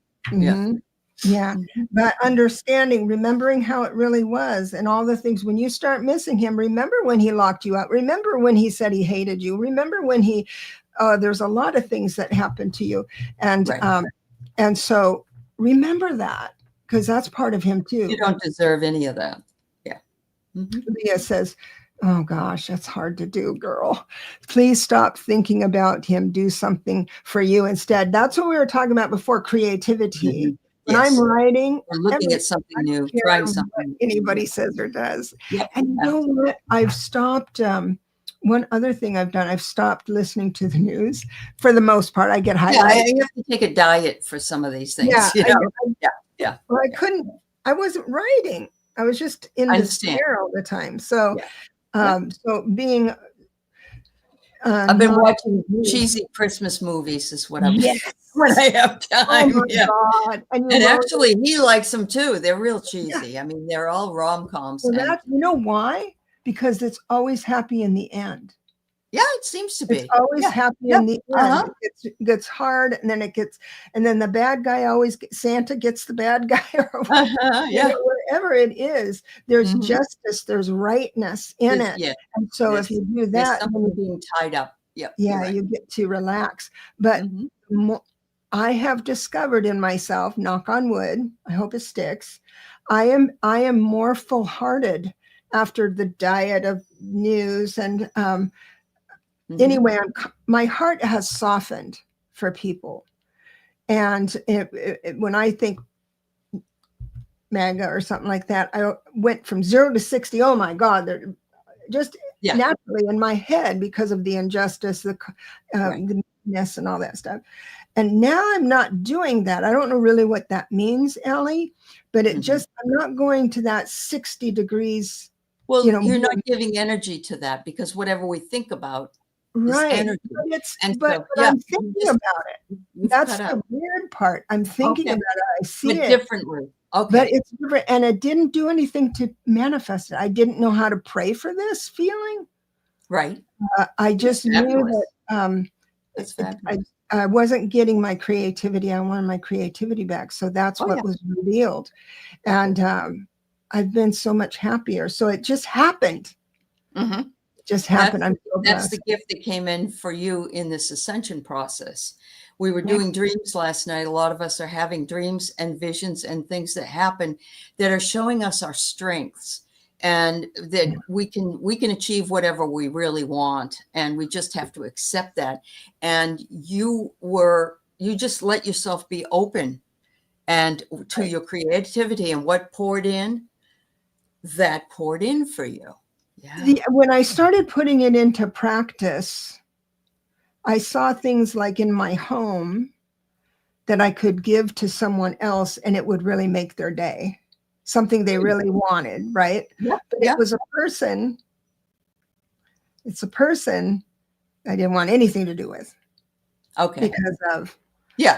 Yeah. But understanding, remembering how it really was and all the things, when you start missing him, remember when he locked you out. Remember when he said he hated you. Remember when there's a lot of things that happened to you. And, and so remember that, because that's part of him too. You don't deserve any of that. Yeah. Leah says, oh gosh, that's hard to do, girl. Please stop thinking about him. Do something for you instead. That's what we were talking about before, creativity. When I'm writing or looking at something new, trying something anybody says or does. Yep. And you know what? I've stopped. One other thing I've done, I've stopped listening to the news for the most part. I get highlighted. You have to take a diet for some of these things. Yeah, you know? Well, I wasn't writing. I was just in despair all the time. So, so being. I've been watching cheesy Christmas movies is what I've been when I have time. Oh my God. And actually he likes them too. They're real cheesy. I mean, they're all rom-coms. Well, you know why? Because it's always happy in the end. Yeah, it seems to be. It's always happy in the end. It gets hard, and then the bad guy Santa gets the bad guy, or whatever it is. There's justice, there's rightness in it. Yeah. And so if you do that, something being tied up. You get to relax. But I have discovered in myself, knock on wood, I hope it sticks, I am more full-hearted after the diet of news and anyway, my heart has softened for people. And when I think MAGA or something like that, I went from 0 to 60. Oh my God, they're just naturally in my head because of the injustice, the mess and all that stuff. And now I'm not doing that. I don't know really what that means, Allie, but I'm not going to that 60 degrees. Well, you're not giving energy to that because whatever we think about, energy. But I'm thinking about it. That's the weird part. I'm thinking about it. I see it differently. Okay. But it's different. And it didn't do anything to manifest it. I didn't know how to pray for this feeling. Right. I just knew that I wasn't getting my creativity. I wanted my creativity back. So that's what was revealed. And I've been so much happier. So it just happened. Just happened. I'm so blessed. That's the gift that came in for you in this ascension process. We were doing dreams last night. A lot of us are having dreams and visions and things that happen that are showing us our strengths and that we can achieve whatever we really want. And we just have to accept that. And you just let yourself be open and to your creativity, and what poured in, that poured in for you. Yeah. When I started putting it into practice, I saw things like in my home that I could give to someone else and it would really make their day. Something they really wanted, right? Yeah. But it was a person. It's a person I didn't want anything to do with. Okay. Because of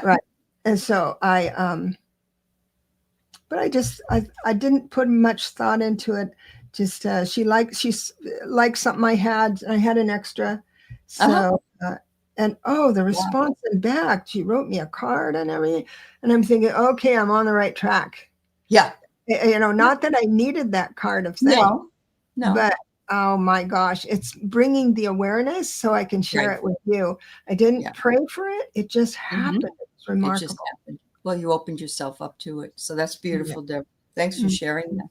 right. And so but I didn't put much thought into it. Just she liked something I had an extra. So and the response back, she wrote me a card and everything. And I'm thinking, okay, I'm on the right track. Yeah. Not that I needed that card of thing. No. But oh my gosh, it's bringing the awareness so I can share it with you. I didn't pray for it. It just happened. It's remarkable. It just happened. Well, you opened yourself up to it. So that's beautiful, Deb. Thanks for sharing that.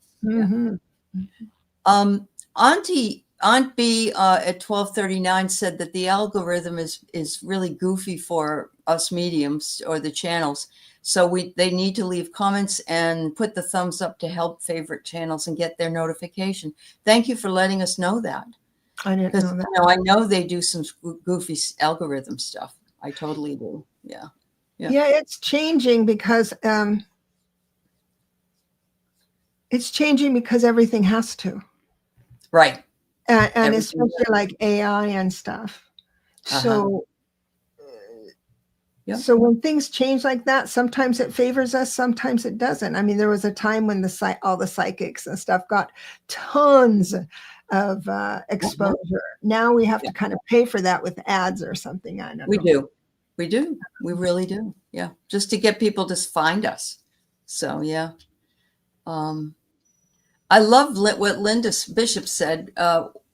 Aunt B at 1239 said that the algorithm is really goofy for us mediums or the channels. So they need to leave comments and put the thumbs up to help favorite channels and get their notification. Thank you for letting us know that. I didn't know that. I know they do some goofy algorithm stuff. I totally do. Yeah. Yeah, it's changing because everything has to. Right. And especially like AI and stuff. So so when things change like that, sometimes it favors us, sometimes it doesn't. I mean, there was a time when all the psychics and stuff got tons of exposure. Now we have to kind of pay for that with ads or something. I don't know. We do. We really do. Yeah. Just to get people to find us. So, yeah. I love what Linda Bishop said.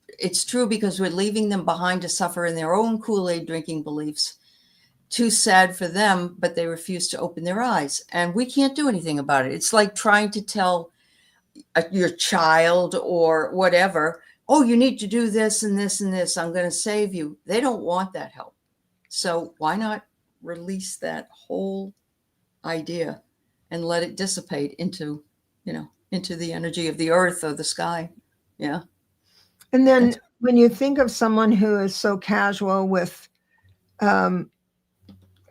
It's true because we're leaving them behind to suffer in their own Kool-Aid drinking beliefs. Too sad for them, but they refuse to open their eyes. And we can't do anything about it. It's like trying to tell your child or whatever, oh, you need to do this and this and this. I'm going to save you. They don't want that help. So why not release that whole idea and let it dissipate into, into the energy of the earth or the sky. Yeah. And then when you think of someone who is so casual with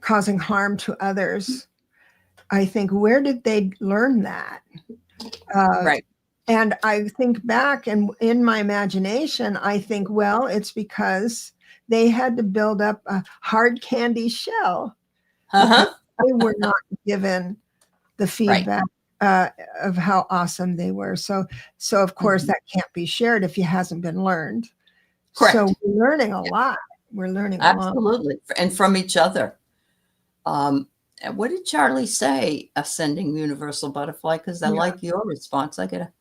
causing harm to others, I think, where did they learn that? Right. And I think back, and in my imagination, I think, well, it's because they had to build up a hard candy shell because they were not given the feedback of how awesome they were. So of course, that can't be shared if it hasn't been learned. Correct. So we're learning a lot. We're learning a lot. Absolutely. And from each other. What did Charlie say? Ascending universal butterfly? Because I like your response. I gotta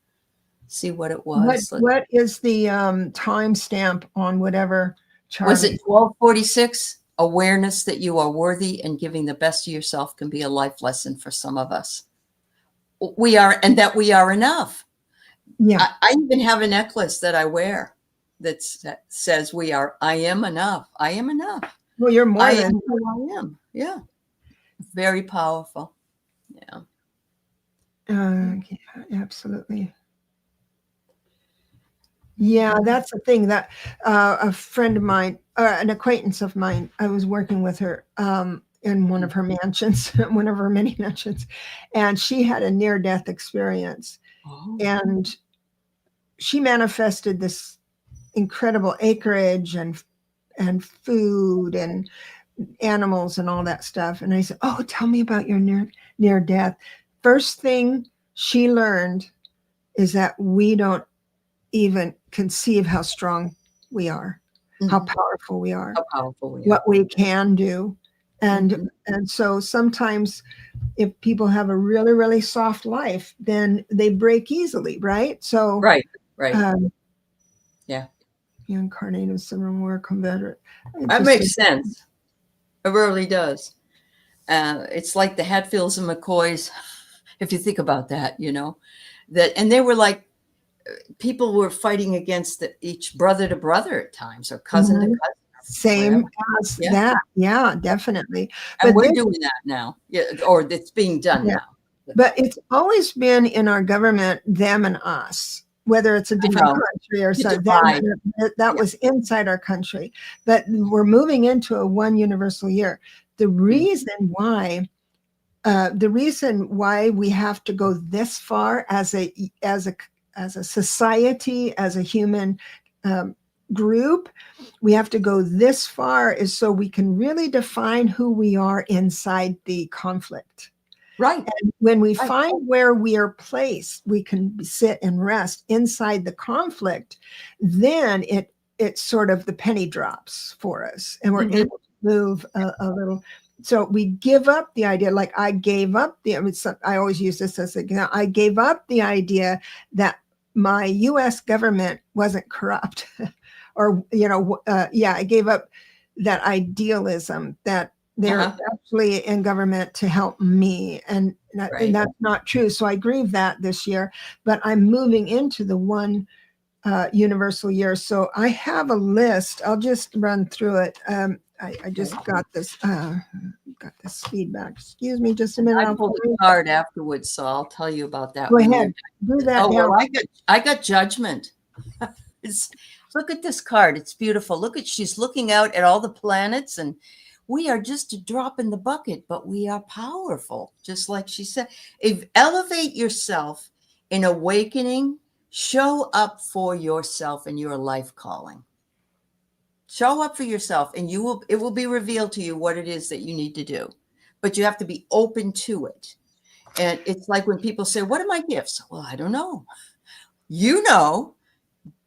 see what it was. What is the timestamp on whatever Charlie? Was it 1246? Awareness that you are worthy and giving the best of yourself can be a life lesson for some of us. We are, and that we are enough. Yeah. I even have a necklace that I wear that says I am enough. I am enough. Well, you're more than who I am. Yeah. Very powerful. Yeah. Yeah, absolutely. Yeah, that's the thing that a friend of mine, an acquaintance of mine, I was working with her in one of her mansions, one of her many mansions, and she had a near-death experience. And she manifested this incredible acreage and food and animals and all that stuff. And I said, oh, tell me about your near death. First thing she learned is that we don't even conceive how strong we are, how powerful we are, what we can do. And so sometimes if people have a really, really soft life, then they break easily, right? So right. Yeah. Incarnated Civil War Confederate. That makes sense. It really does. It's like the Hatfields and McCoys, if you think about that, and they were like, people were fighting against each brother to brother at times, or cousin to cousin. Same as that. Yeah, definitely. And we're doing that now, or it's being done now. But it's always been in our government, them and us, whether it's a different country or something. That was inside our country. But we're moving into a one universal year. The reason why we have to go this far as a society, as a human group, we have to go this far is so we can really define who we are inside the conflict. Right. And when we find where we are placed, we can sit and rest inside the conflict, then it's sort of the penny drops for us and we're able to move a little. So we give up the idea, like I gave up I always use this as an example. I gave up the idea that my US government wasn't corrupt or, I gave up that idealism that they're actually in government to help me. And that's not true. So I grieve that this year, but I'm moving into the one universal year. So I have a list. I'll just run through it. I just got this feedback. Excuse me just a minute. I pulled a card afterwards, so I'll tell you about that. Go ahead. Do that. Well, I got judgment. Look at this card. It's beautiful. She's looking out at all the planets, and we are just a drop in the bucket, but we are powerful. Just like she said, elevate yourself in awakening, show up for yourself and your life calling. Show up for yourself and it will be revealed to you what it is that you need to do, but you have to be open to it. And it's like when people say, what are my gifts? Well, I don't know.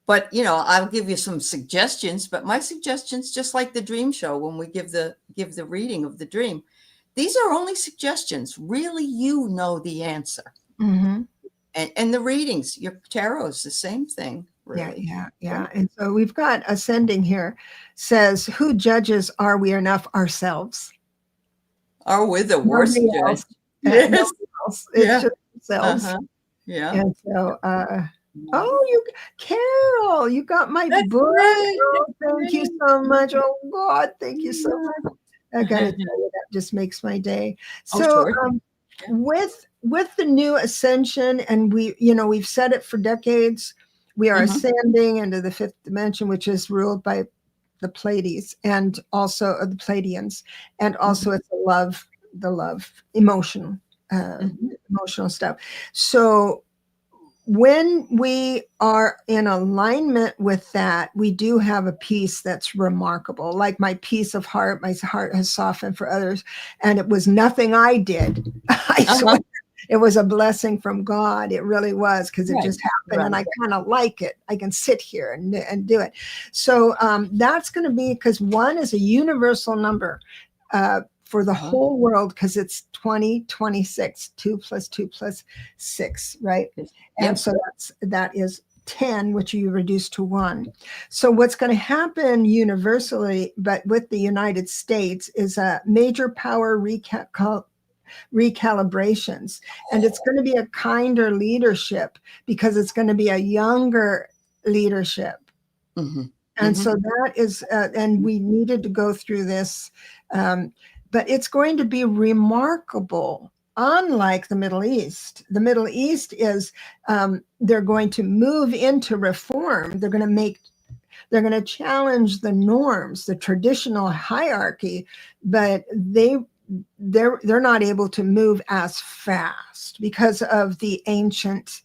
But I'll give you some suggestions, but my suggestions, just like the dream show, when we give the reading of the dream, these are only suggestions. Really, you know the answer. And the readings, your tarot is the same thing. Really. Yeah. And so we've got ascending here, says, who judges are we enough ourselves? Are we the worst judge? Yes. It's just ourselves. Yeah. And so Carol, you got my book. Right. Oh, thank you so much. Oh God, thank you so much. I gotta tell you, that just makes my day. So sure. with the new ascension, and we've said it for decades, we are ascending into the fifth dimension, which is ruled by the Pleiades and also the Pleiadians, and also it's the love emotional stuff. So when we are in alignment with that, we do have a peace that's remarkable. Like my peace of heart, my heart has softened for others, and it was nothing I did. I swear. It was a blessing from God. It really was, because it just happened, and I kind of like it. I can sit here and do it. So that's going to be, because 1 is a universal number for the whole world, because it's 2026, 2 + 2 + 6, right? And so that is 10, which you reduce to 1. So what's going to happen universally, but with the United States, is a major power recalibrations, and it's going to be a kinder leadership, because it's going to be a younger leadership. And so that is and we needed to go through this, but it's going to be remarkable. Unlike the Middle East is they're going to move into reform. They're going to challenge the norms, the traditional hierarchy, but they're not able to move as fast because of the ancient.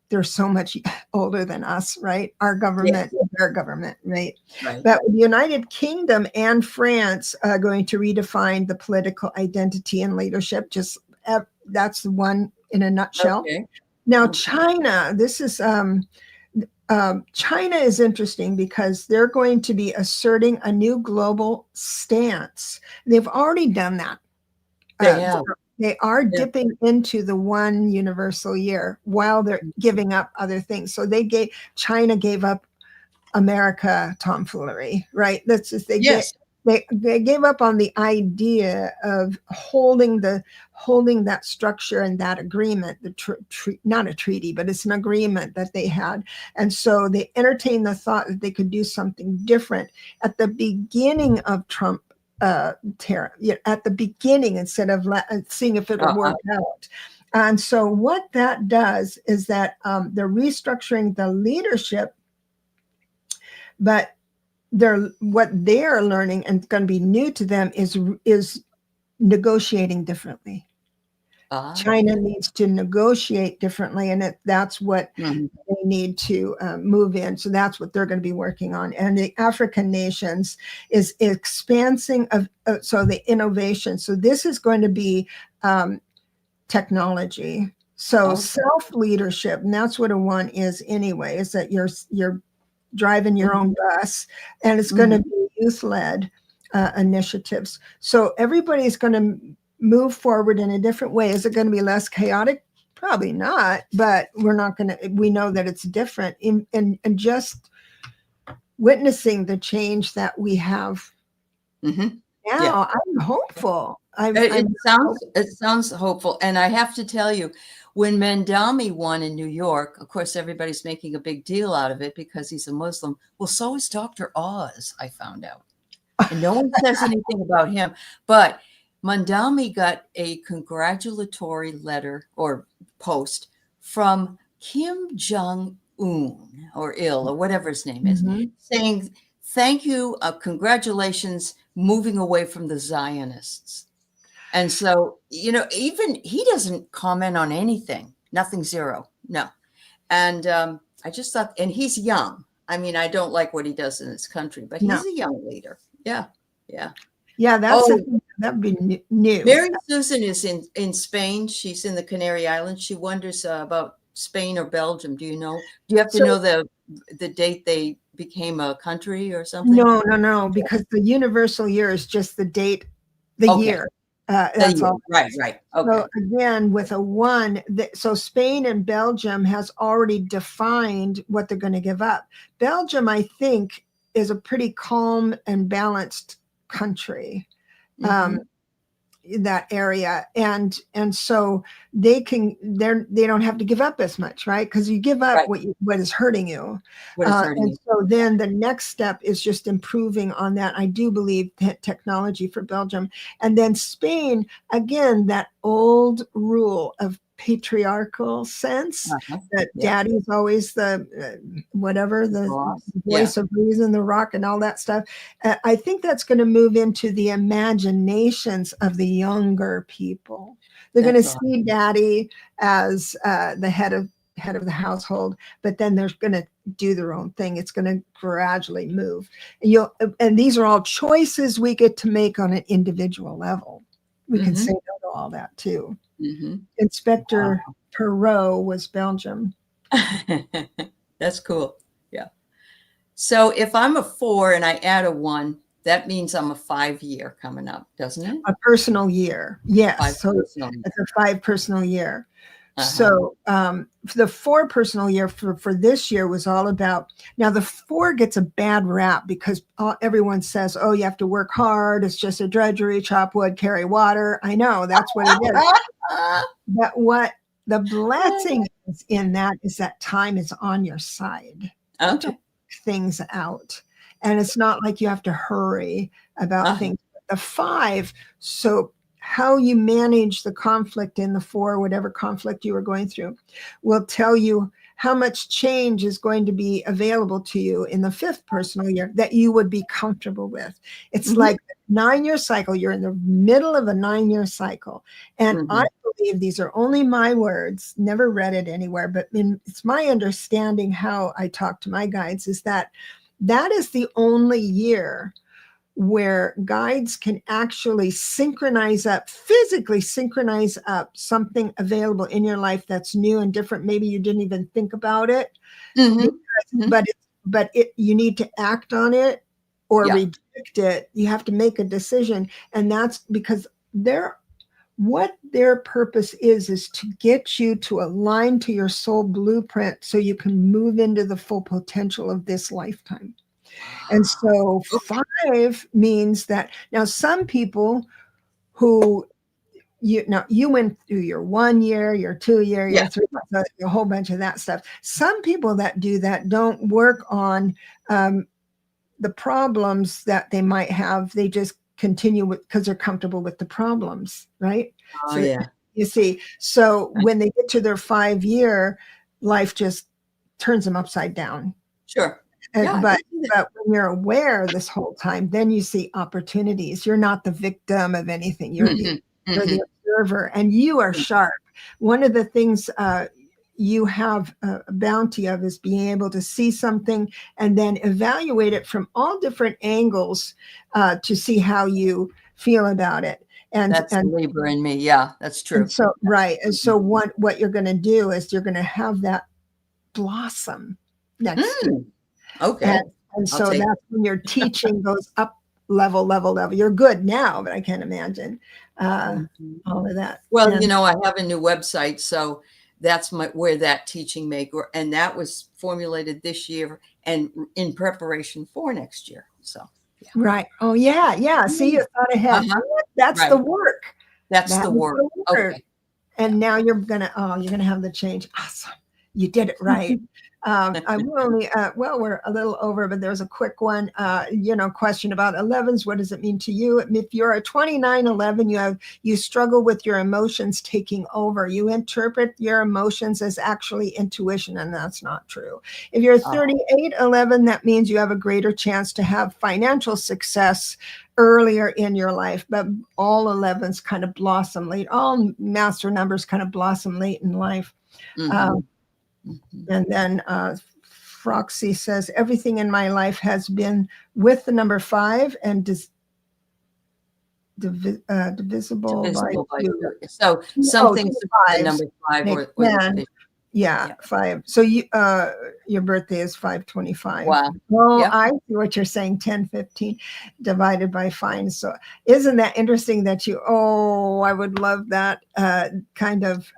They're so much older than us, right? Our government, their government, right? But the United Kingdom and France are going to redefine the political identity and leadership. Just that's the one in a nutshell. Now, China, this is China is interesting, because they're going to be asserting a new global stance. They've already done that. They are dipping into the one universal year while they're giving up other things. So China gave up America tomfoolery, right? That's just they gave up on the idea of holding that structure and that agreement, not a treaty, but it's an agreement that they had. And so they entertained the thought that they could do something different at the beginning of Trump tariff, at the beginning, instead of seeing if it would work out. And so what that does is that they're restructuring the leadership, but what they're learning, and it's going to be new to them, is negotiating differently. China needs to negotiate differently, and that's what they need to move in. So that's what they're going to be working on. And the African nations is expansing of so the innovation. So this is going to be technology. So self-leadership, and that's what a 1 is anyway, is that you're driving your own bus, and it's going to be youth-led initiatives. So everybody's going to move forward in a different way. Is it going to be less chaotic? Probably not, but we know that it's different in just witnessing the change that we have now. I'm hopeful. It sounds hopeful. And I have to tell you, when Mandami won in New York, of course, everybody's making a big deal out of it because he's a Muslim. Well, so is Dr. Oz, I found out. And no one says anything about him. But Mandami got a congratulatory letter or post from Kim Jong-un or whatever his name is, saying, thank you, congratulations, moving away from the Zionists. And so, even he doesn't comment on anything, nothing, zero, no. And I just thought, and he's young. I mean, I don't like what he does in his country, but he's a young leader. Yeah. That would be new. Mary Susan is in Spain. She's in the Canary Islands. She wonders about Spain or Belgium. Do you know? Do you have to know the date they became a country or something? No, because the universal year is just the date, the year. That's all. Right. Okay. So again, with a 1, so Spain and Belgium has already defined what they're going to give up. Belgium, I think, is a pretty calm and balanced country. that area, and so they don't have to give up as much, right? Because you give up what is hurting you. So then the next step is just improving on that. I do believe that technology for Belgium, and then Spain, again, that old rule of patriarchal sense that daddy is always the the voice of reason, the rock, and all that stuff. I think that's going to move into the imaginations of the younger people. They're going to see daddy as the head of the household, but then they're going to do their own thing. It's going to gradually move. And these are all choices we get to make on an individual level. We can say no to all that too. Inspector Perot was Belgium. That's cool. Yeah. So if I'm a 4 and I add a 1, that means I'm a 5-year coming up, doesn't it? A personal year. Yes. So it's a 5 personal year. So the 4 personal year for this year was all about, now the 4 gets a bad rap because everyone says, oh, you have to work hard. It's just a drudgery, chop wood, carry water. I know that's what it is. But what the blessing is in that is that time is on your side. Okay. To things out. And it's not like you have to hurry about things. The 5, so how you manage the conflict in the 4, whatever conflict you are going through, will tell you how much change is going to be available to you in the 5th personal year that you would be comfortable with. It's like a 9-year cycle. You're in the middle of a 9-year cycle. And I believe these are only my words, never read it anywhere, but it's my understanding how I talk to my guides is that is the only year where guides can actually physically synchronize up something available in your life that's new and different. Maybe you didn't even think about it, but you need to act on it or reject it. You have to make a decision. And that's because what their purpose is to get you to align to your soul blueprint so you can move into the full potential of this lifetime. And so 5 means that now some people who you went through your 1 year, your 2 year, your 3, a whole bunch of that stuff. Some people that do that don't work on the problems that they might have. They just continue because they're comfortable with the problems, right? You see, so when they get to their 5 year, life just turns them upside down. Sure. But when you're aware this whole time, then you see opportunities. You're not the victim of anything. You're the observer, and you are sharp. One of the things you have a bounty of is being able to see something and then evaluate it from all different angles to see how you feel about it. And that's the Libra in me. Yeah, that's true. And so, right. And so what you're going to do is you're going to have that blossom next year. Okay. And so that's when your teaching goes up level. You're good now, but I can't imagine all of that. Well, I have a new website, so that's where that teaching may grow. And that was formulated this year and in preparation for next year. So, Right. Oh, yeah. See, you thought ahead. That's the work. That's the work. Okay. And now you're going to have the change. Awesome. You did it right. I will only, we're a little over, but there's a quick one, question about 11s. What does it mean to you? If you're a 29-11, you struggle with your emotions taking over. You interpret your emotions as actually intuition, and that's not true. If you're 38-11, that means you have a greater chance to have financial success earlier in your life, but all 11s kind of blossom late. All master numbers kind of blossom late in life. And then Froxy says, everything in my life has been with the number 5 and divisible by 2. So something's the number 5 or 5. So your birthday is 5/25. Wow. Oh, I see what you're saying. 10/15 divided by 5. So isn't that interesting that I would love that kind of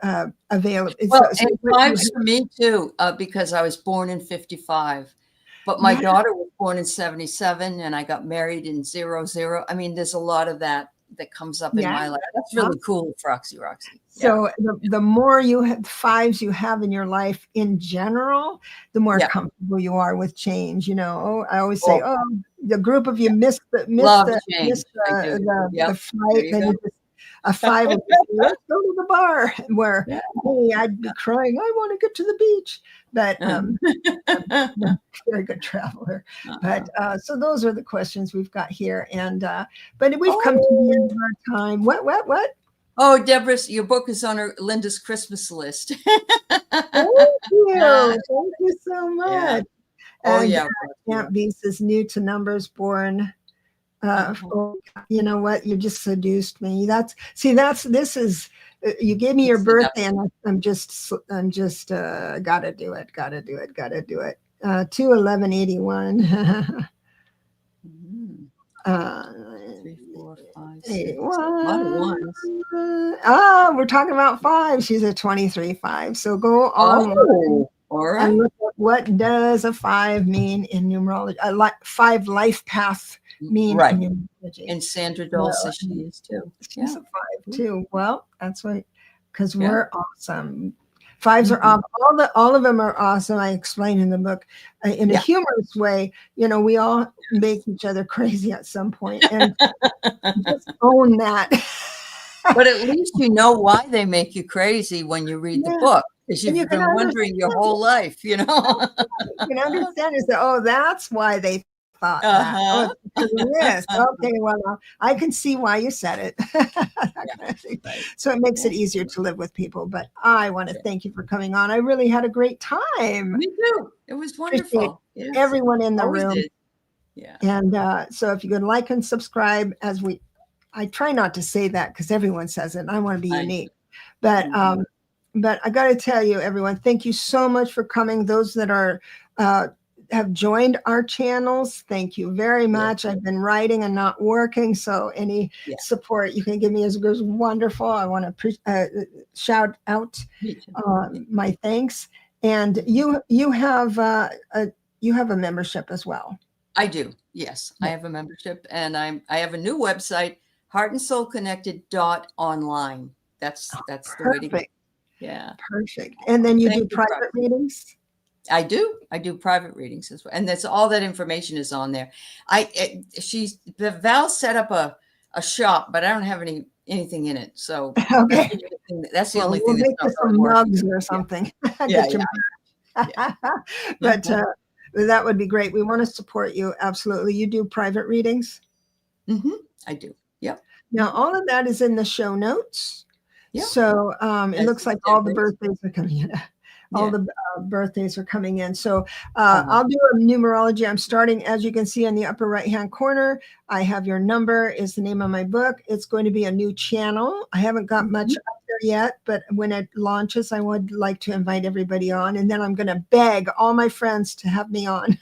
available. Well, and 5's for me too, because I was born in 55, but my daughter was born in 77 and I got married in 00. I mean, there's a lot of that that comes up in my life. That's really cool, Roxy. So the more fives you have in your life in general, the more comfortable you are with change. You know, I always say, the group of you missed the flight, then you just a five will just say, let's go to the bar, where hey, I'd be crying, I want to get to the beach. But I'm a very good traveler. But so those are the questions we've got here. And but we've come to the end of our time. What? Oh, Deborah, your book is on Linda's Christmas list. Thank you. Thank you so much. Yeah. Aunt B says, new to numbers, born. You know what? You just seduced me. You gave me your birthday, and I'm just gotta do it. 2/11/81. 3, 4, 5, 6. We're talking about 5. She's a 23/5. So go on. All right. And look at what does a 5 mean in numerology? 5 life path mean in numerology. And Sandra Dole says she is too. She's a 5 too. Well, that's right, because we're awesome. 5s are awesome. All of them are awesome. I explain in the book in a humorous way. You know, we all make each other crazy at some point, and just own that. But at least you know why they make you crazy when you read the book, because you've been wondering your whole life. You know, you can understand is that that's why they thought that. Because of this. Okay, well, I can see why you said it. So it makes it easier to live with people. But I want to thank you for coming on. I really had a great time. Me too. It was wonderful. Everyone in the room. Yeah. And so if you could like and subscribe, I try not to say that because everyone says it, and I want to be unique. But I got to tell you, everyone, thank you so much for coming. Those that are have joined our channels, thank you very much. I've been writing and not working, so any support you can give me is wonderful. I want to shout out my thanks. And you have a membership as well. I do. Yes, I have a membership, and I have a new website, heartandsoulconnected.online. That's the way to go. Yeah. Perfect. And then you do private readings? I do private readings as well. And that's all that information is on there. Val set up a shop, but I don't have anything in it. So that's the only thing. We'll make some mugs or something. But that would be great. We want to support you. Absolutely. You do private readings? I do. Yep. Now, all of that is in the show notes. Yep. So it looks like all the birthdays are coming in. All the birthdays are coming in. So I'll do a numerology. I'm starting, as you can see in the upper right-hand corner. I have your number is the name of my book. It's going to be a new channel. I haven't got much up there yet, but when it launches, I would like to invite everybody on. And then I'm going to beg all my friends to have me on.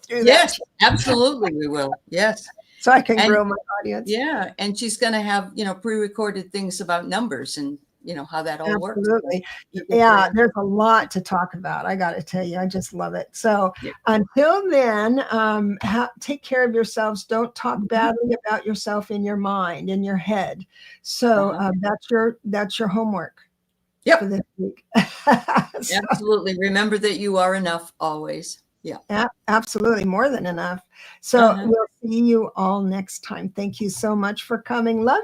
Yes, absolutely. We will. Yes. So I can grow my audience. Yeah. And she's going to have, pre-recorded things about numbers and, how that all works. Absolutely. Yeah, there's a lot to talk about. I got to tell you, I just love it. So until then, take care of yourselves. Don't talk badly about yourself in your mind, in your head. So that's your homework. Yep. For this week. Absolutely. Remember that you are enough always. Yeah. Absolutely. More than enough. So we'll see you all next time. Thank you so much for coming. Love you.